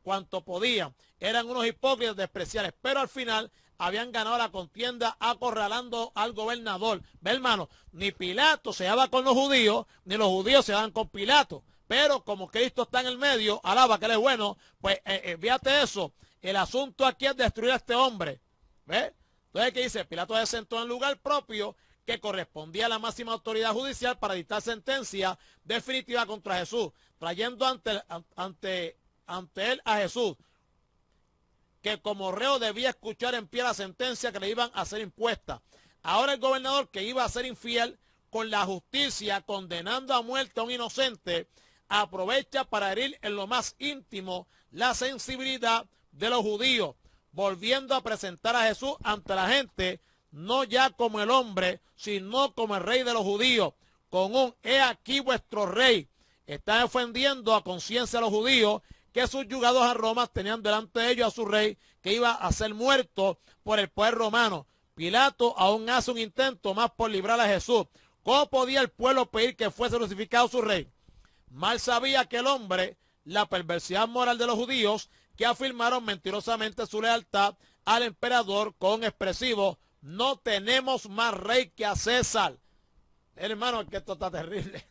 cuanto podían. Eran unos hipócritas despreciables, pero al final habían ganado la contienda acorralando al gobernador. Ve, hermano, ni Pilato se daba con los judíos, ni los judíos se daban con Pilato. Pero como Cristo está en el medio, alaba que él es bueno, pues fíjate eso. El asunto aquí es destruir a este hombre. ¿Ve? Entonces, ¿qué dice? Pilato se sentó en lugar propio que correspondía a la máxima autoridad judicial para dictar sentencia definitiva contra Jesús, trayendo ante él a Jesús, que como reo debía escuchar en pie la sentencia que le iban a ser impuesta. Ahora el gobernador, que iba a ser infiel con la justicia, condenando a muerte a un inocente, aprovecha para herir en lo más íntimo la sensibilidad de los judíos, volviendo a presentar a Jesús ante la gente, no ya como el hombre, sino como el rey de los judíos, con un he aquí vuestro rey. Está defendiendo a conciencia a los judíos que subyugados a Roma tenían delante de ellos a su rey, que iba a ser muerto por el poder romano. Pilato aún hace un intento más por librar a Jesús. ¿Cómo podía el pueblo pedir que fuese crucificado su rey? Mal sabía aquel hombre la perversidad moral de los judíos, que afirmaron mentirosamente su lealtad al emperador con expresivo: no tenemos más rey que a César. Hermano, que esto está terrible.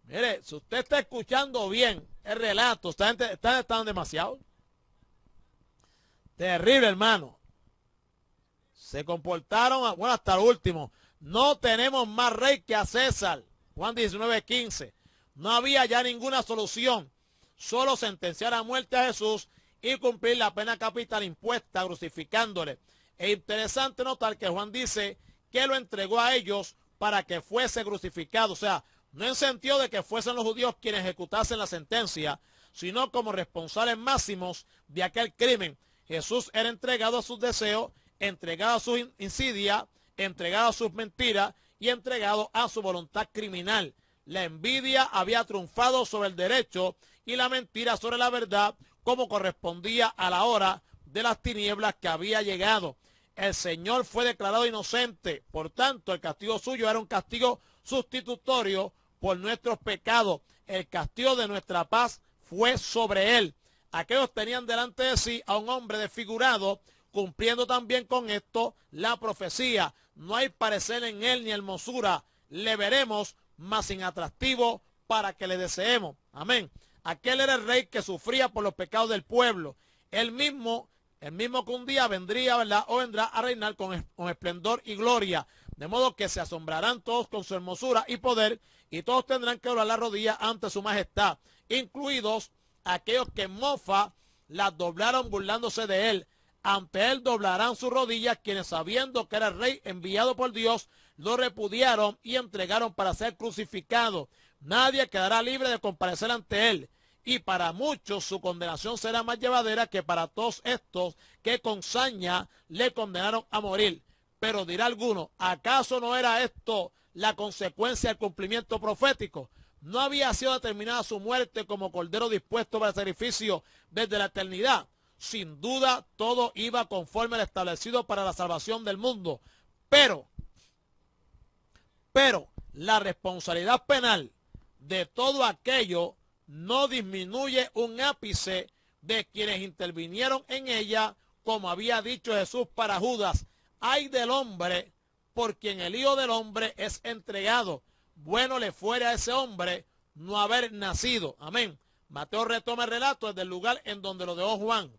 Mire, si usted está escuchando bien el relato, están demasiado terrible, hermano. Se comportaron, bueno, hasta el último. No tenemos más rey que a César. Juan 19:15. No había ya ninguna solución, solo sentenciar a muerte a Jesús y cumplir la pena capital impuesta crucificándole. Es interesante notar que Juan dice que lo entregó a ellos para que fuese crucificado. O sea, no en sentido de que fuesen los judíos quienes ejecutasen la sentencia, sino como responsables máximos de aquel crimen. Jesús era entregado a sus deseos, entregado a su insidia, entregado a sus mentiras y entregado a su voluntad criminal. La envidia había triunfado sobre el derecho y la mentira sobre la verdad, como correspondía a la hora de las tinieblas que había llegado. El Señor fue declarado inocente, por tanto el castigo suyo era un castigo sustitutorio por nuestros pecados. El castigo de nuestra paz fue sobre él. Aquellos tenían delante de sí a un hombre desfigurado, cumpliendo también con esto la profecía. No hay parecer en él ni hermosura. Le veremos, mas sin atractivo para que le deseemos. Amén. Aquel era el rey que sufría por los pecados del pueblo. El mismo que un día vendría, ¿verdad? O vendrá a reinar con esplendor y gloria. De modo que se asombrarán todos con su hermosura y poder, y todos tendrán que doblar la rodilla ante su majestad, incluidos aquellos que en mofa las doblaron burlándose de él. Ante él doblarán sus rodillas quienes, sabiendo que era el rey enviado por Dios, lo repudiaron y entregaron para ser crucificado. Nadie quedará libre de comparecer ante él, y para muchos su condenación será más llevadera que para todos estos que con saña le condenaron a morir. Pero dirá alguno, ¿acaso no era esto la consecuencia del cumplimiento profético? ¿No había sido determinada su muerte como cordero dispuesto para el sacrificio desde la eternidad? Sin duda todo iba conforme al establecido para la salvación del mundo. Pero la responsabilidad penal de todo aquello no disminuye un ápice de quienes intervinieron en ella, como había dicho Jesús para Judas: ay del hombre por quien el Hijo del Hombre es entregado. Bueno le fuera a ese hombre no haber nacido. Amén. Mateo retoma el relato desde el lugar en donde lo dejó Juan.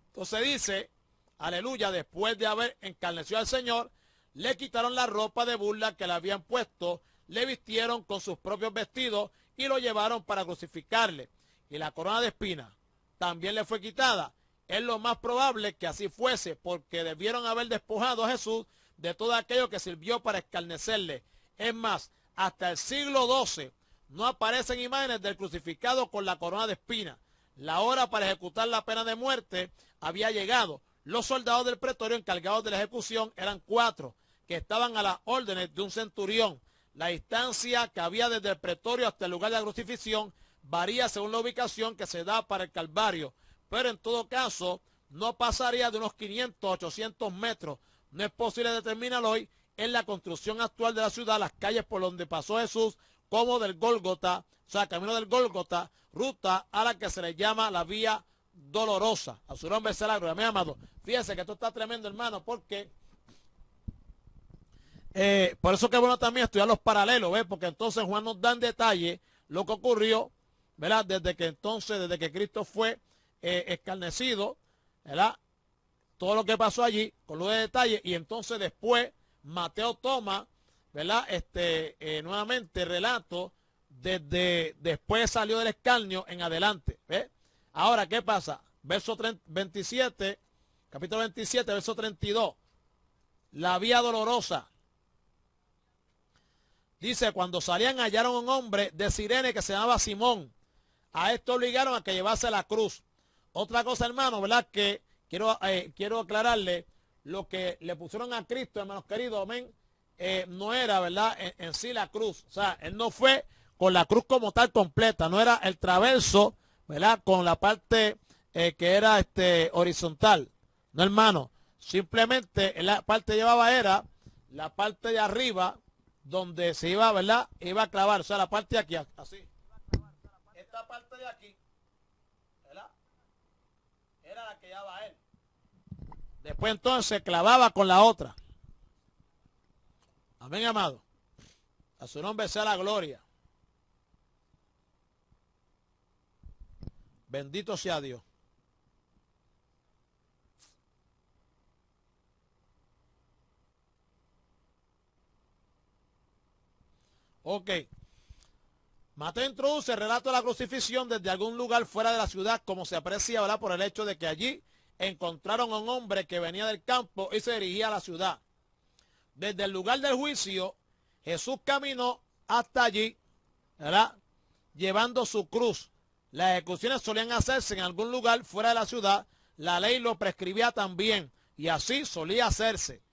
Entonces dice, aleluya, después de haber encarnecido al Señor, le quitaron la ropa de burla que le habían puesto, le vistieron con sus propios vestidos y lo llevaron para crucificarle. Y la corona de espinas también le fue quitada. Es lo más probable que así fuese, porque debieron haber despojado a Jesús de todo aquello que sirvió para escarnecerle. Es más, hasta el siglo XII no aparecen imágenes del crucificado con la corona de espinas. La hora para ejecutar la pena de muerte había llegado. Los soldados del pretorio encargados de la ejecución eran 4, que estaban a las órdenes de un centurión. La distancia que había desde el pretorio hasta el lugar de la crucifixión varía según la ubicación que se da para el Calvario, pero en todo caso no pasaría de unos 500 a 800 metros. No es posible determinar hoy en la construcción actual de la ciudad las calles por donde pasó Jesús, como del Gólgota, o sea, camino del Gólgota, ruta a la que se le llama la Vía Dolorosa. A su nombre sea la gloria. Mi amado, fíjense que esto está tremendo, hermano, porque por eso que es bueno también estudiar los paralelos, ¿ves? Porque entonces Juan nos da en detalle lo que ocurrió, ¿verdad? Desde que Cristo fue escarnecido, ¿verdad? Todo lo que pasó allí, con los detalles, y entonces después Mateo toma, ¿verdad? Nuevamente relato desde después salió del escarnio en adelante, ¿ves? Ahora, ¿qué pasa? Verso 27, capítulo 27, verso 32. La vía dolorosa. Dice, cuando salían hallaron a un hombre de Cirene que se llamaba Simón. A esto obligaron a que llevase la cruz. Otra cosa, hermano, ¿verdad? Que quiero aclararle, lo que le pusieron a Cristo, hermanos queridos, amén, no era, ¿verdad? En sí la cruz. O sea, él no fue con la cruz como tal completa, no era el traverso, ¿verdad? Con la parte que era horizontal. No, hermano, simplemente la parte que llevaba era la parte de arriba, donde se iba, ¿verdad? Iba a clavar, o sea, la parte de aquí, así. Esta parte de aquí, ¿verdad? Era la que llevaba él. Después entonces clavaba con la otra. Amén, amado. A su nombre sea la gloria. Bendito sea Dios. Ok. Mateo introduce el relato de la crucifixión desde algún lugar fuera de la ciudad, como se aprecia, ¿verdad? Por el hecho de que allí encontraron a un hombre que venía del campo y se dirigía a la ciudad. Desde el lugar del juicio, Jesús caminó hasta allí, ¿verdad?, llevando su cruz. Las ejecuciones solían hacerse en algún lugar fuera de la ciudad. La ley lo prescribía también, y así solía hacerse.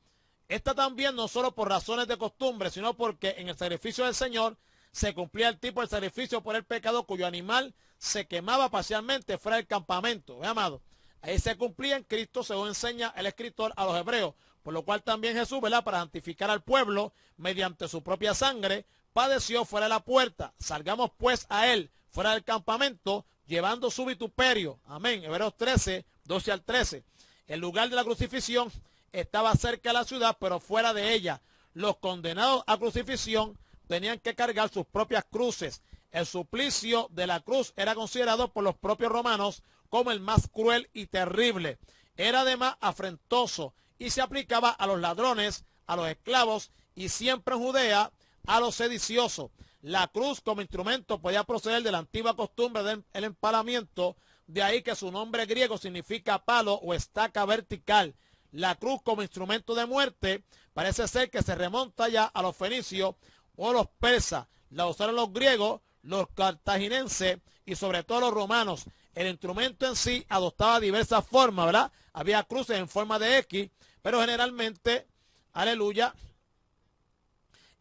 Esta también no solo por razones de costumbre, sino porque en el sacrificio del Señor se cumplía el tipo de sacrificio por el pecado cuyo animal se quemaba parcialmente fuera del campamento. Amado, ahí se cumplía en Cristo, según enseña el escritor a los hebreos, por lo cual también Jesús, ¿verdad?, para santificar al pueblo mediante su propia sangre, padeció fuera de la puerta. Salgamos pues a él fuera del campamento, llevando su vituperio. Amén. Hebreos 13, 12 al 13. El lugar de la crucifixión estaba cerca de la ciudad, pero fuera de ella. Los condenados a crucifixión tenían que cargar sus propias cruces. El suplicio de la cruz era considerado por los propios romanos como el más cruel y terrible. Era además afrentoso y se aplicaba a los ladrones, a los esclavos y siempre en Judea a los sediciosos. La cruz como instrumento podía proceder de la antigua costumbre del empalamiento, de ahí que su nombre griego significa palo o estaca vertical. La cruz como instrumento de muerte parece ser que se remonta ya a los fenicios o los persas. La usaron los griegos, los cartaginenses y sobre todo los romanos. El instrumento en sí adoptaba diversas formas, ¿verdad? Había cruces en forma de X, pero generalmente, aleluya,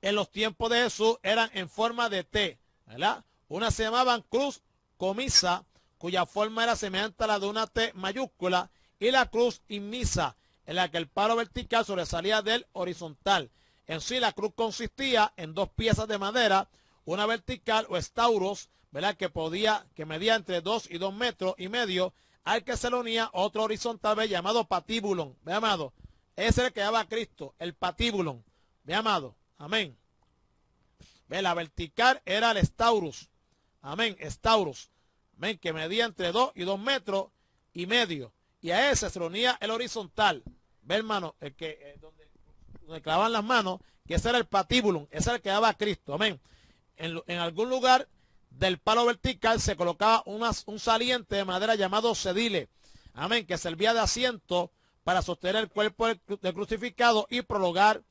en los tiempos de Jesús eran en forma de T, ¿verdad? Unas se llamaban cruz comisa, cuya forma era semejante a la de una T mayúscula, y la cruz inmisa, en la que el palo vertical sobresalía del horizontal. En sí, la cruz consistía en dos piezas de madera, una vertical o estauros, ¿verdad?, que medía entre 2 y 2 metros y medio, al que se le unía otro horizontal, ¿ve?, llamado patíbulon. Ve, amado, ese es el que daba a Cristo, el patíbulon. Ve, amado, amén. Ve, la vertical era el estaurus, amén, estaurus, amén, que medía entre 2 y 2 metros y medio, y a ese se le unía el horizontal. Ve, hermano, el que donde clavaban las manos, que ese era el patíbulum, ese era el que daba a Cristo, amén. En algún lugar del palo vertical se colocaba un saliente de madera llamado sedile, amén, que servía de asiento para sostener el cuerpo del crucificado y prolongar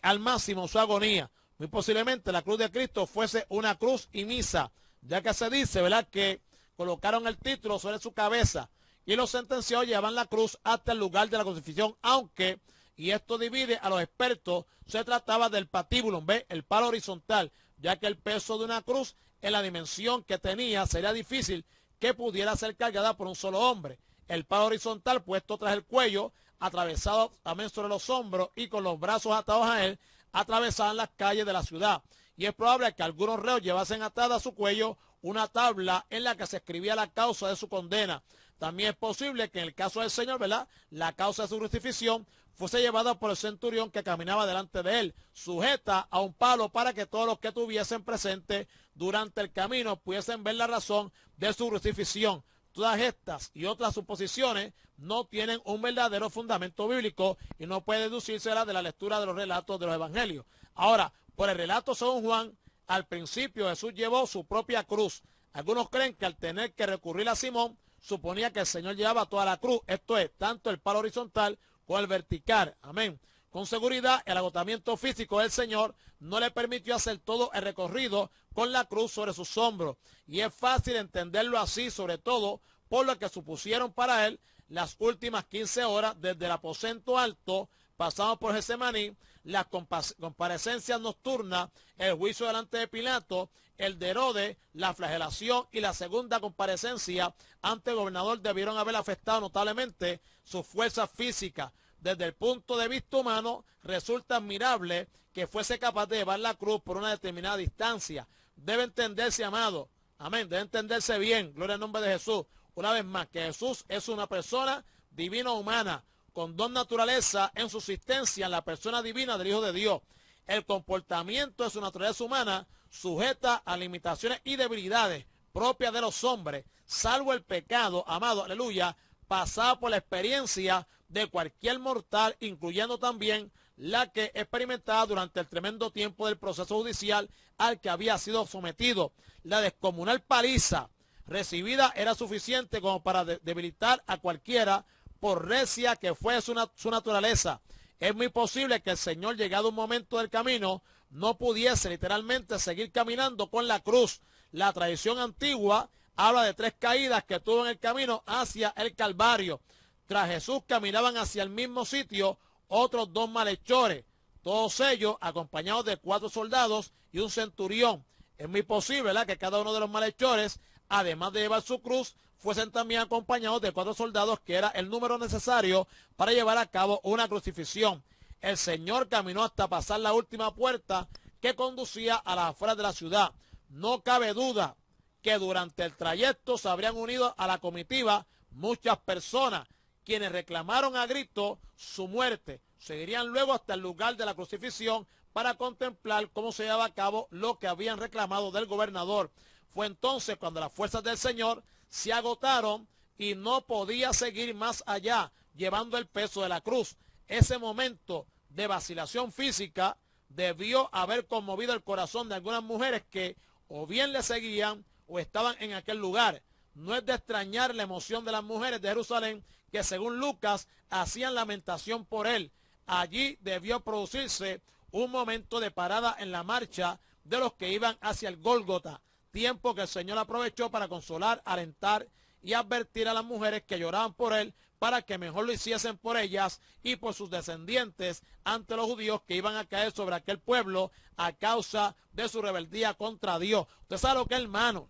al máximo su agonía. Muy posiblemente la cruz de Cristo fuese una cruz inmisa, ya que se dice, ¿verdad?, que colocaron el título sobre su cabeza y los sentenciados llevaban la cruz hasta el lugar de la crucifixión, aunque, y esto divide a los expertos, se trataba del patíbulum, ¿ve?, el palo horizontal, ya que el peso de una cruz en la dimensión que tenía sería difícil que pudiera ser cargada por un solo hombre. El palo horizontal puesto tras el cuello, atravesado también sobre los hombros y con los brazos atados a él, atravesaban las calles de la ciudad. Y es probable que algunos reos llevasen atada a su cuello una tabla en la que se escribía la causa de su condena. También es posible que en el caso del Señor, ¿verdad?, la causa de su crucifixión fuese llevada por el centurión que caminaba delante de él, sujeta a un palo para que todos los que estuviesen presentes durante el camino pudiesen ver la razón de su crucifixión. Todas estas y otras suposiciones no tienen un verdadero fundamento bíblico y no puede deducírselas de la lectura de los relatos de los evangelios. Ahora, por el relato según Juan, al principio Jesús llevó su propia cruz. Algunos creen que al tener que recurrir a Simón, suponía que el Señor llevaba toda la cruz, esto es, tanto el palo horizontal como el vertical. Amén. Con seguridad, el agotamiento físico del Señor no le permitió hacer todo el recorrido con la cruz sobre sus hombros. Y es fácil entenderlo así, sobre todo por lo que supusieron para él las últimas 15 horas desde el aposento alto, pasando por Getsemaní, las comparecencias nocturnas, el juicio delante de Pilato, el de Herodes, la flagelación y la segunda comparecencia ante el gobernador debieron haber afectado notablemente su fuerza física. Desde el punto de vista humano, resulta admirable que fuese capaz de llevar la cruz por una determinada distancia. Debe entenderse, amado, amén, debe entenderse bien, gloria al nombre de Jesús. Una vez más, que Jesús es una persona divina humana, con dos naturalezas en su existencia en la persona divina del Hijo de Dios. El comportamiento de su naturaleza humana sujeta a limitaciones y debilidades propias de los hombres, salvo el pecado, amado, aleluya, pasado por la experiencia de cualquier mortal, incluyendo también la que experimentaba durante el tremendo tiempo del proceso judicial al que había sido sometido. La descomunal paliza recibida era suficiente como para debilitar a cualquiera, por recia que fue su naturaleza. Es muy posible que el Señor, llegado un momento del camino, no pudiese literalmente seguir caminando con la cruz. La tradición antigua habla de 3 caídas que tuvo en el camino hacia el Calvario. Tras Jesús caminaban hacia el mismo sitio otros 2 malhechores, todos ellos acompañados de 4 soldados y un centurión. Es muy posible, ¿verdad?, que cada uno de los malhechores, además de llevar su cruz, fuesen también acompañados de 4 soldados, que era el número necesario para llevar a cabo una crucifixión. El Señor caminó hasta pasar la última puerta que conducía a las afueras de la ciudad. No cabe duda que durante el trayecto se habrían unido a la comitiva muchas personas, quienes reclamaron a grito su muerte. Seguirían luego hasta el lugar de la crucifixión para contemplar cómo se llevaba a cabo lo que habían reclamado del gobernador. Fue entonces cuando las fuerzas del Señor se agotaron y no podía seguir más allá llevando el peso de la cruz. Ese momento de vacilación física debió haber conmovido el corazón de algunas mujeres que o bien le seguían o estaban en aquel lugar. No es de extrañar la emoción de las mujeres de Jerusalén, que según Lucas hacían lamentación por él. Allí debió producirse un momento de parada en la marcha de los que iban hacia el Gólgota, tiempo que el Señor aprovechó para consolar, alentar y advertir a las mujeres que lloraban por él, para que mejor lo hiciesen por ellas y por sus descendientes ante los judíos que iban a caer sobre aquel pueblo a causa de su rebeldía contra Dios. Usted sabe lo que es, hermano.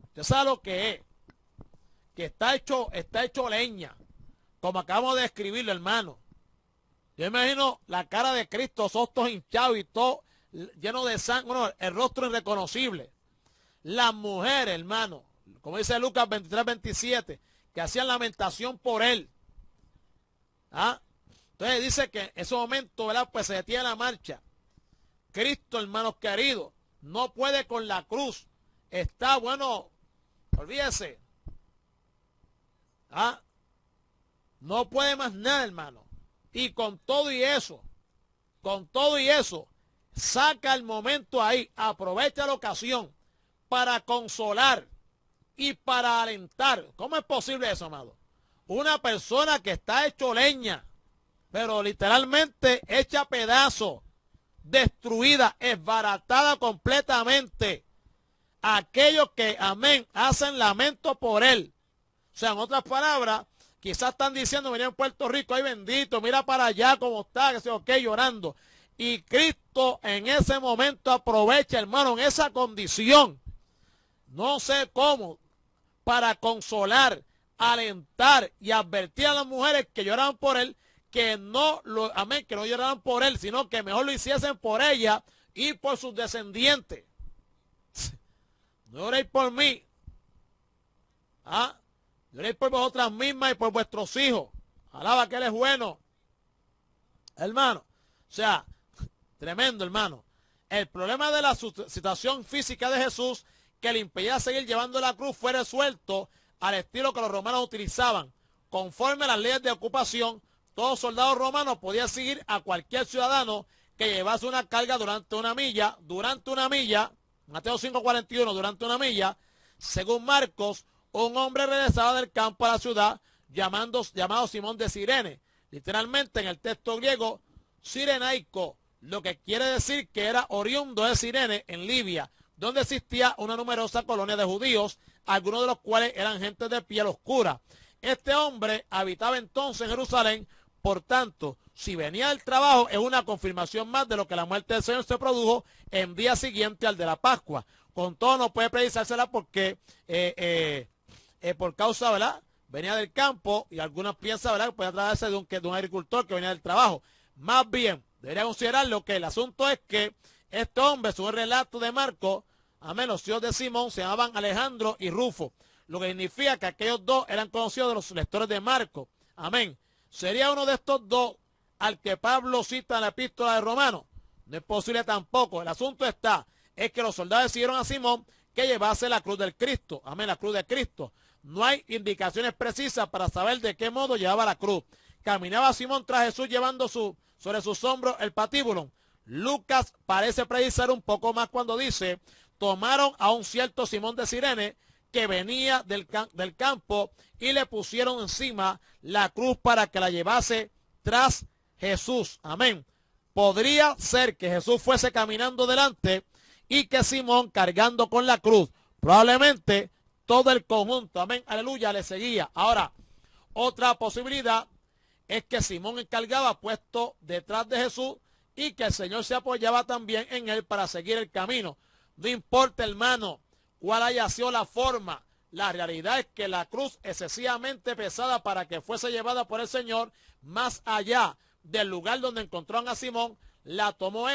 Usted sabe lo que es. Que está hecho leña, como acabamos de describirlo, hermano. Yo imagino la cara de Cristo, los ojos hinchados y todo lleno de sangre, bueno, el rostro irreconocible. Las mujeres, hermano, como dice Lucas 23-27, que hacían lamentación por él. ¿Ah? Entonces dice que en ese momento, ¿verdad?, pues se detiene la marcha. Cristo, hermanos queridos, no puede con la cruz. Está, bueno, olvídese. ¿Ah? No puede más nada, hermano. Y con todo y eso, saca el momento ahí, aprovecha la ocasión para consolar y para alentar. ¿Cómo es posible eso, amado? Una persona que está hecho leña, pero literalmente hecha pedazo, destruida, esbaratada completamente. Aquellos que, amén, hacen lamento por él. O sea, en otras palabras, quizás están diciendo, venía en Puerto Rico, ay bendito, mira para allá cómo está, que sé yo qué, llorando. Y Cristo en ese momento aprovecha, hermano, en esa condición, no sé cómo, para consolar, alentar y advertir a las mujeres que lloraban por él, que no lloraran por él, sino que mejor lo hiciesen por ella y por sus descendientes. No oréis por mí. ¿Ah? Lloréis por vosotras mismas y por vuestros hijos. Alaba que él es bueno. Hermano, o sea, tremendo, hermano. El problema de la situación física de Jesús, que le impedía seguir llevando la cruz, fue resuelto al estilo que los romanos utilizaban. Conforme a las leyes de ocupación, todo soldado romano podía seguir a cualquier ciudadano que llevase una carga durante una milla, Mateo 5:41, durante una milla. Según Marcos, un hombre regresaba del campo a la ciudad llamado Simón de Cirene. Literalmente en el texto griego, sirenaico, lo que quiere decir que era oriundo de Cirene, en Libia, donde existía una numerosa colonia de judíos, algunos de los cuales eran gente de piel oscura. Este hombre habitaba entonces en Jerusalén. Por tanto, si venía del trabajo, es una confirmación más de lo que la muerte del Señor se produjo en día siguiente al de la Pascua. Con todo, no puede predisársela porque por causa, ¿verdad?, venía del campo, y algunas piensan, ¿verdad?, que puede tratarse de un agricultor que venía del trabajo. Más bien, debería considerarlo que el asunto es que este hombre, según el relato de Marcos, amén, los hijos de Simón se llamaban Alejandro y Rufo, lo que significa que aquellos dos eran conocidos de los lectores de Marcos. Amén. ¿Sería uno de estos dos al que Pablo cita en la epístola de Romanos? No es posible tampoco. El asunto es que los soldados decidieron a Simón que llevase la cruz del Cristo. Amén, la cruz de Cristo. No hay indicaciones precisas para saber de qué modo llevaba la cruz. Caminaba Simón tras Jesús llevando sobre sus hombros el patíbulo. Lucas parece precisar un poco más cuando dice, tomaron a un cierto Simón de Cirene que venía del campo y le pusieron encima la cruz para que la llevase tras Jesús. Amén. podría ser que Jesús fuese caminando delante y que Simón cargando con la cruz. Probablemente todo el conjunto, amén, aleluya, le seguía. Ahora, otra posibilidad es que Simón encargaba puesto detrás de Jesús y que el Señor se apoyaba también en él para seguir el camino. No importa, hermano, cuál haya sido la forma, la realidad es que la cruz excesivamente pesada para que fuese llevada por el Señor más allá del lugar donde encontraron a Simón, la tomó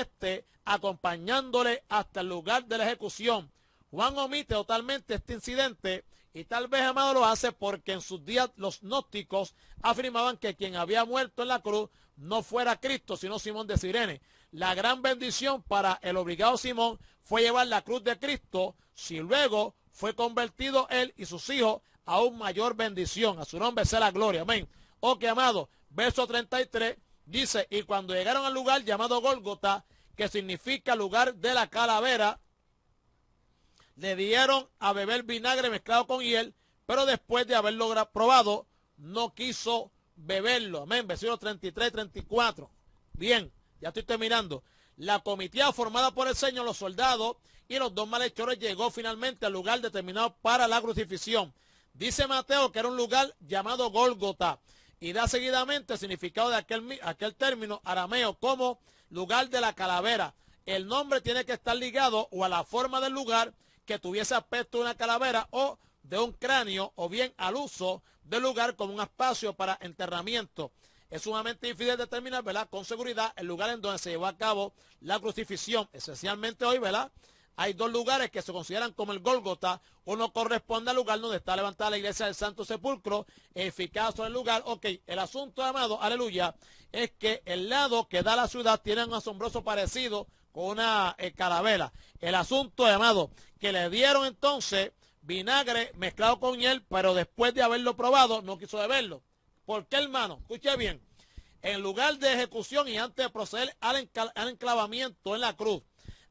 acompañándole hasta el lugar de la ejecución. Juan omite totalmente este incidente y tal vez, amado, lo hace porque en sus días los gnósticos afirmaban que quien había muerto en la cruz no fuera Cristo, sino Simón de Cirene. La gran bendición para el obligado Simón fue llevar la cruz de Cristo, si luego fue convertido él y sus hijos a aún mayor bendición. A su nombre sea la gloria. Amén. Ok, amado, verso 33 dice, y cuando llegaron al lugar llamado Gólgota, que significa lugar de la calavera, le dieron a beber vinagre mezclado con hiel, pero después de haberlo probado, no quiso beberlo. Amén. Versículos 33 y 34. Bien, ya estoy terminando. La comitiva formada por el Señor, los soldados y los dos malhechores llegó finalmente al lugar determinado para la crucifixión. Dice Mateo que era un lugar llamado Gólgota y da seguidamente el significado de aquel término arameo como lugar de la calavera. El nombre tiene que estar ligado o a la forma del lugar, que tuviese aspecto de una calavera o de un cráneo, o bien al uso del lugar como un espacio para enterramiento. Es sumamente difícil determinar, ¿verdad?, con seguridad el lugar en donde se llevó a cabo la crucifixión. Esencialmente hoy, ¿verdad?, hay dos lugares que se consideran como el Gólgota. Uno corresponde al lugar donde está levantada la iglesia del Santo Sepulcro, edificada sobre el lugar. Ok, el asunto, amado, aleluya, es que el lado que da a la ciudad tiene un asombroso parecido con una calavera. El asunto, amado, que le dieron entonces vinagre mezclado con hiel, pero después de haberlo probado no quiso beberlo. ¿Por qué, hermano? Escuche bien. En lugar de ejecución y antes de proceder al enclavamiento en la cruz,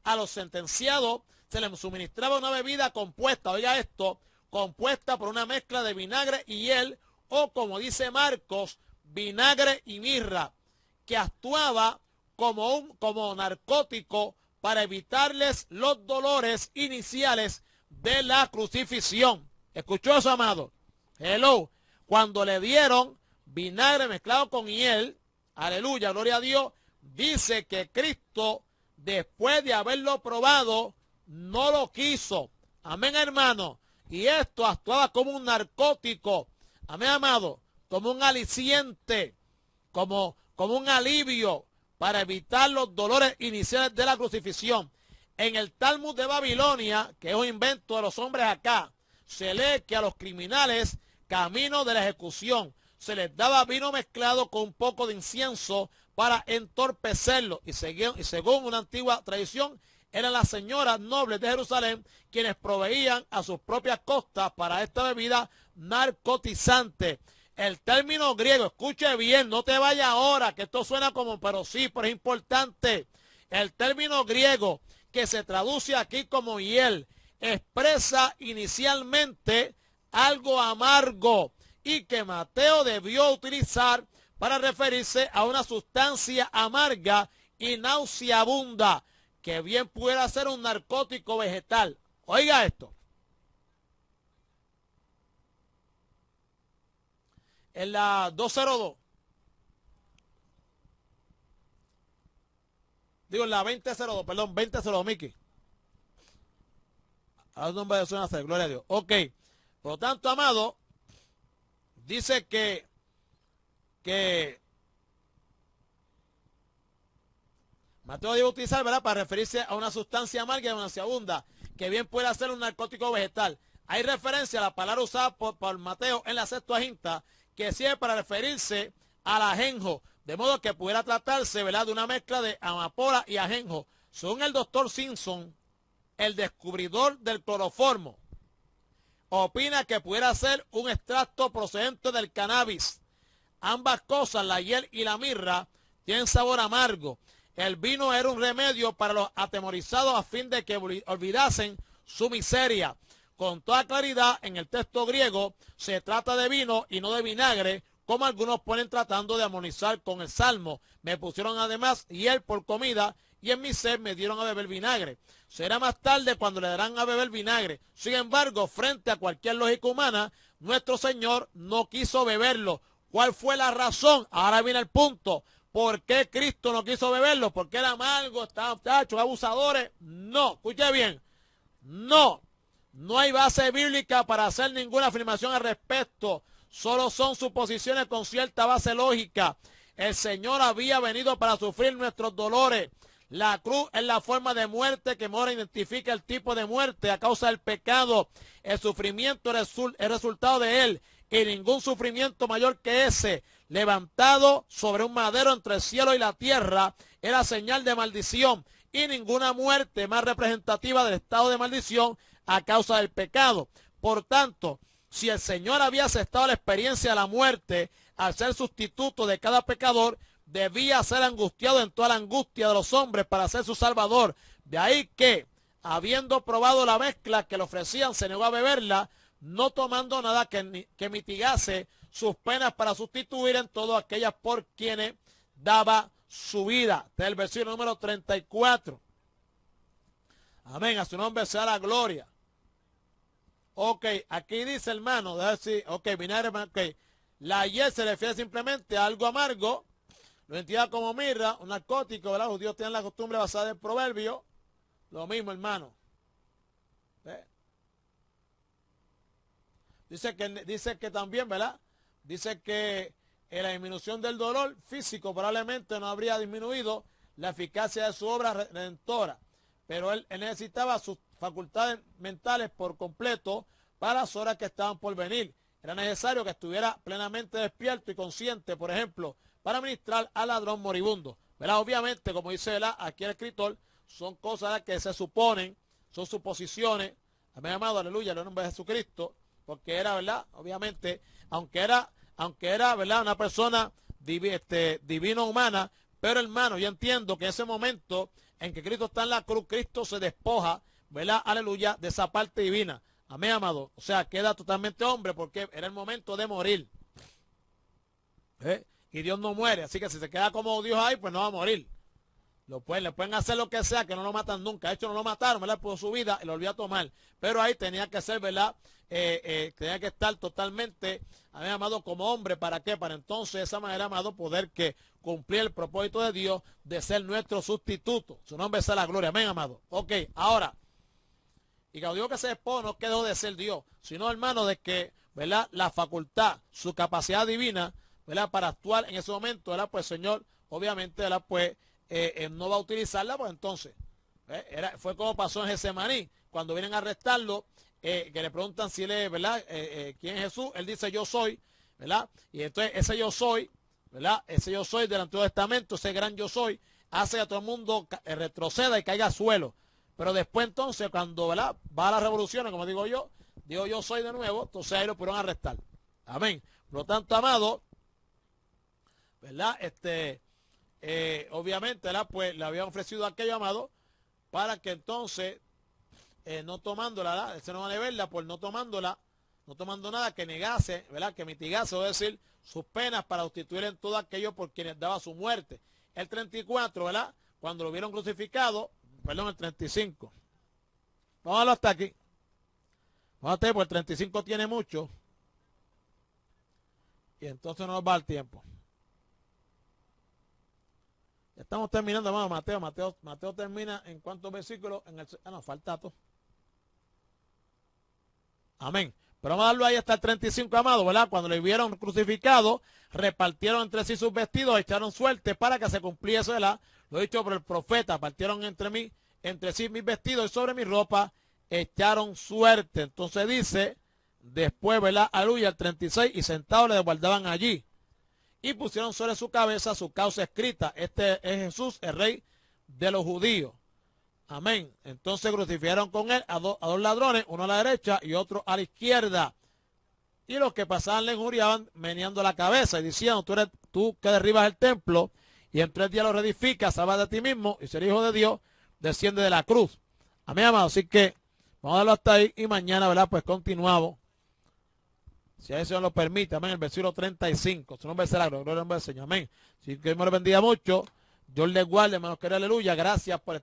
a los sentenciados se les suministraba una bebida compuesta, oiga esto, compuesta por una mezcla de vinagre y hiel, o como dice Marcos, vinagre y mirra, que actuaba como narcótico para evitarles los dolores iniciales de la crucifixión. ¿Escuchó eso, amado? Hello. Cuando le dieron vinagre mezclado con hiel, aleluya, gloria a Dios, dice que Cristo, después de haberlo probado, no lo quiso. Amén, hermano. Y esto actuaba como un narcótico. Amén, amado. Como un aliciente, como un alivio para evitar los dolores iniciales de la crucifixión. En el Talmud de Babilonia, que es un invento de los hombres acá, se lee que a los criminales, camino de la ejecución, se les daba vino mezclado con un poco de incienso para entorpecerlo. Y según una antigua tradición, eran las señoras nobles de Jerusalén quienes proveían a sus propias costas para esta bebida narcotizante. El término griego, escuche bien, no te vaya ahora, que esto suena como, pero sí, pero es importante. El término griego, que se traduce aquí como hiel, expresa inicialmente algo amargo y que Mateo debió utilizar para referirse a una sustancia amarga y nauseabunda, que bien pudiera ser un narcótico vegetal. Oiga esto. En la 202, digo en la 2002, perdón, 2002, Miki. A un nombre de Dios nacer, gloria a Dios. Ok, por lo tanto, amado, dice que Mateo debe utilizar, ¿verdad?, para referirse a una sustancia amarga y nauseabunda, que bien puede ser un narcótico vegetal. Hay referencia a la palabra usada por Mateo en la Septuaginta, que sirve para referirse al ajenjo, de modo que pudiera tratarse, ¿verdad?, de una mezcla de amapola y ajenjo. Según el doctor Simpson, el descubridor del cloroformo, opina que pudiera ser un extracto procedente del cannabis. Ambas cosas, la hiel y la mirra, tienen sabor amargo. El vino era un remedio para los atemorizados a fin de que olvidasen su miseria. Con toda claridad, en el texto griego se trata de vino y no de vinagre, como algunos ponen tratando de armonizar con el Salmo. Me pusieron además hiel por comida, y en mi sed me dieron a beber vinagre. Será más tarde cuando le darán a beber vinagre. Sin embargo, frente a cualquier lógica humana, nuestro Señor no quiso beberlo. ¿Cuál fue la razón? Ahora viene el punto. ¿Por qué Cristo no quiso beberlo? ¿Porque era amargo, estaban muchachos, abusadores? No, escuche bien. No hay base bíblica para hacer ninguna afirmación al respecto. Solo son suposiciones con cierta base lógica. El Señor había venido para sufrir nuestros dolores. La cruz es la forma de muerte que mejor identifica el tipo de muerte a causa del pecado. El sufrimiento es resultado de él, y ningún sufrimiento mayor que ese, levantado sobre un madero entre el cielo y la tierra, era señal de maldición, y ninguna muerte más representativa del estado de maldición a causa del pecado. Por tanto, si el Señor había aceptado la experiencia de la muerte al ser sustituto de cada pecador, debía ser angustiado en toda la angustia de los hombres para ser su salvador. De ahí que, habiendo probado la mezcla que le ofrecían, se negó a beberla, no tomando nada que mitigase sus penas para sustituir en todo aquellas por quienes daba su vida. Este es el versículo número 34. Amén, a su nombre sea la gloria. Ok, aquí dice, hermano, vinagre, ok. La hiel se refiere simplemente a algo amargo, lo entiende como mirra, un narcótico, ¿verdad? Los judíos tienen la costumbre basada en proverbio. Lo mismo, hermano. Dice que también, ¿verdad? Dice que la disminución del dolor físico probablemente no habría disminuido la eficacia de su obra redentora, pero él necesitaba sus facultades mentales por completo para las horas que estaban por venir. Era necesario que estuviera plenamente despierto y consciente, por ejemplo, para ministrar al ladrón moribundo, ¿verdad? Obviamente, como dice, ¿verdad?, aquí el escritor, son cosas que se suponen, son suposiciones. Amén, amado, aleluya, en el nombre de Jesucristo, porque era, ¿verdad?, obviamente, aunque era, ¿verdad?, una persona divino humana, pero hermano, yo entiendo que ese momento en que Cristo está en la cruz, Cristo se despoja, ¿verdad?, aleluya, de esa parte divina. Amén, amado. O sea, queda totalmente hombre porque era el momento de morir. Y Dios no muere, así que si se queda como Dios ahí, pues no va a morir. Le pueden hacer lo que sea, que no lo matan nunca. De hecho, no lo mataron, ¿verdad?, por su vida y lo volvió a tomar. Pero ahí tenía que ser, ¿verdad?, tenía que estar totalmente, amén, amado, como hombre. ¿Para qué? Para entonces, de esa manera, amado, poder que cumplir el propósito de Dios de ser nuestro sustituto. Su nombre sea la gloria. Amén, amado. Ok, ahora, y cuando digo que se despojó, no quedó de ser Dios, sino, hermano, de que, ¿verdad?, la facultad, su capacidad divina, ¿verdad?, para actuar en ese momento, ¿verdad?, pues el Señor, obviamente, ¿verdad?, pues no va a utilizarla, pues entonces, fue como pasó en Getsemaní, cuando vienen a arrestarlo, que le preguntan si él es, ¿verdad?, quién es Jesús. Él dice, yo soy, ¿verdad? Y entonces ese yo soy, ¿verdad?, ese yo soy del Antiguo Testamento, ese gran yo soy, hace que todo el mundo retroceda y caiga al suelo. Pero después entonces, cuando, ¿verdad?, va a las revoluciones, como digo yo soy de nuevo, entonces ahí lo pudieron arrestar. Amén. Por lo tanto, amado, ¿verdad?, obviamente, ¿verdad?, pues le habían ofrecido aquello, amado, para que entonces, no tomándola, ¿verdad?, ese no va a verla, pues no tomando nada, que negase, ¿verdad?, que mitigase, es decir, sus penas para sustituir en todo aquello por quienes daba su muerte. El 34, ¿verdad?, cuando lo vieron crucificado, perdón, el 35. Vamos a verlo hasta aquí. Vamos a tener, porque el 35 tiene mucho. Y entonces no nos va el tiempo. Ya estamos terminando, hermano. Mateo termina en cuántos versículos. Nos falta todo. Amén. Pero vamos a darlo ahí hasta el 35, amado, ¿verdad? Cuando le vieron crucificado, repartieron entre sí sus vestidos, echaron suerte para que se cumpliese, ¿verdad?, lo dicho por el profeta. Partieron entre sí mis vestidos y sobre mi ropa echaron suerte. Entonces dice, después, ¿verdad?, aleluya, el 36, y sentados le guardaban allí. Y pusieron sobre su cabeza su causa escrita. Este es Jesús, el rey de los judíos. Amén. Entonces crucificaron con él a dos ladrones, uno a la derecha y otro a la izquierda. Y los que pasaban le injuriaban meneando la cabeza y decían, tú que derribas el templo y en 3 días lo reedificas, salva de ti mismo y ser hijo de Dios, desciende de la cruz. Amén, amado. Así que vamos a darlo hasta ahí y mañana, ¿verdad?, pues continuamos. Si a eso nos lo permite, amén, el versículo 35. Su nombre será gloria al nombre del Señor, amén. Si que Dios me lo bendiga mucho, Dios les guarde, hermanos, que aleluya, gracias por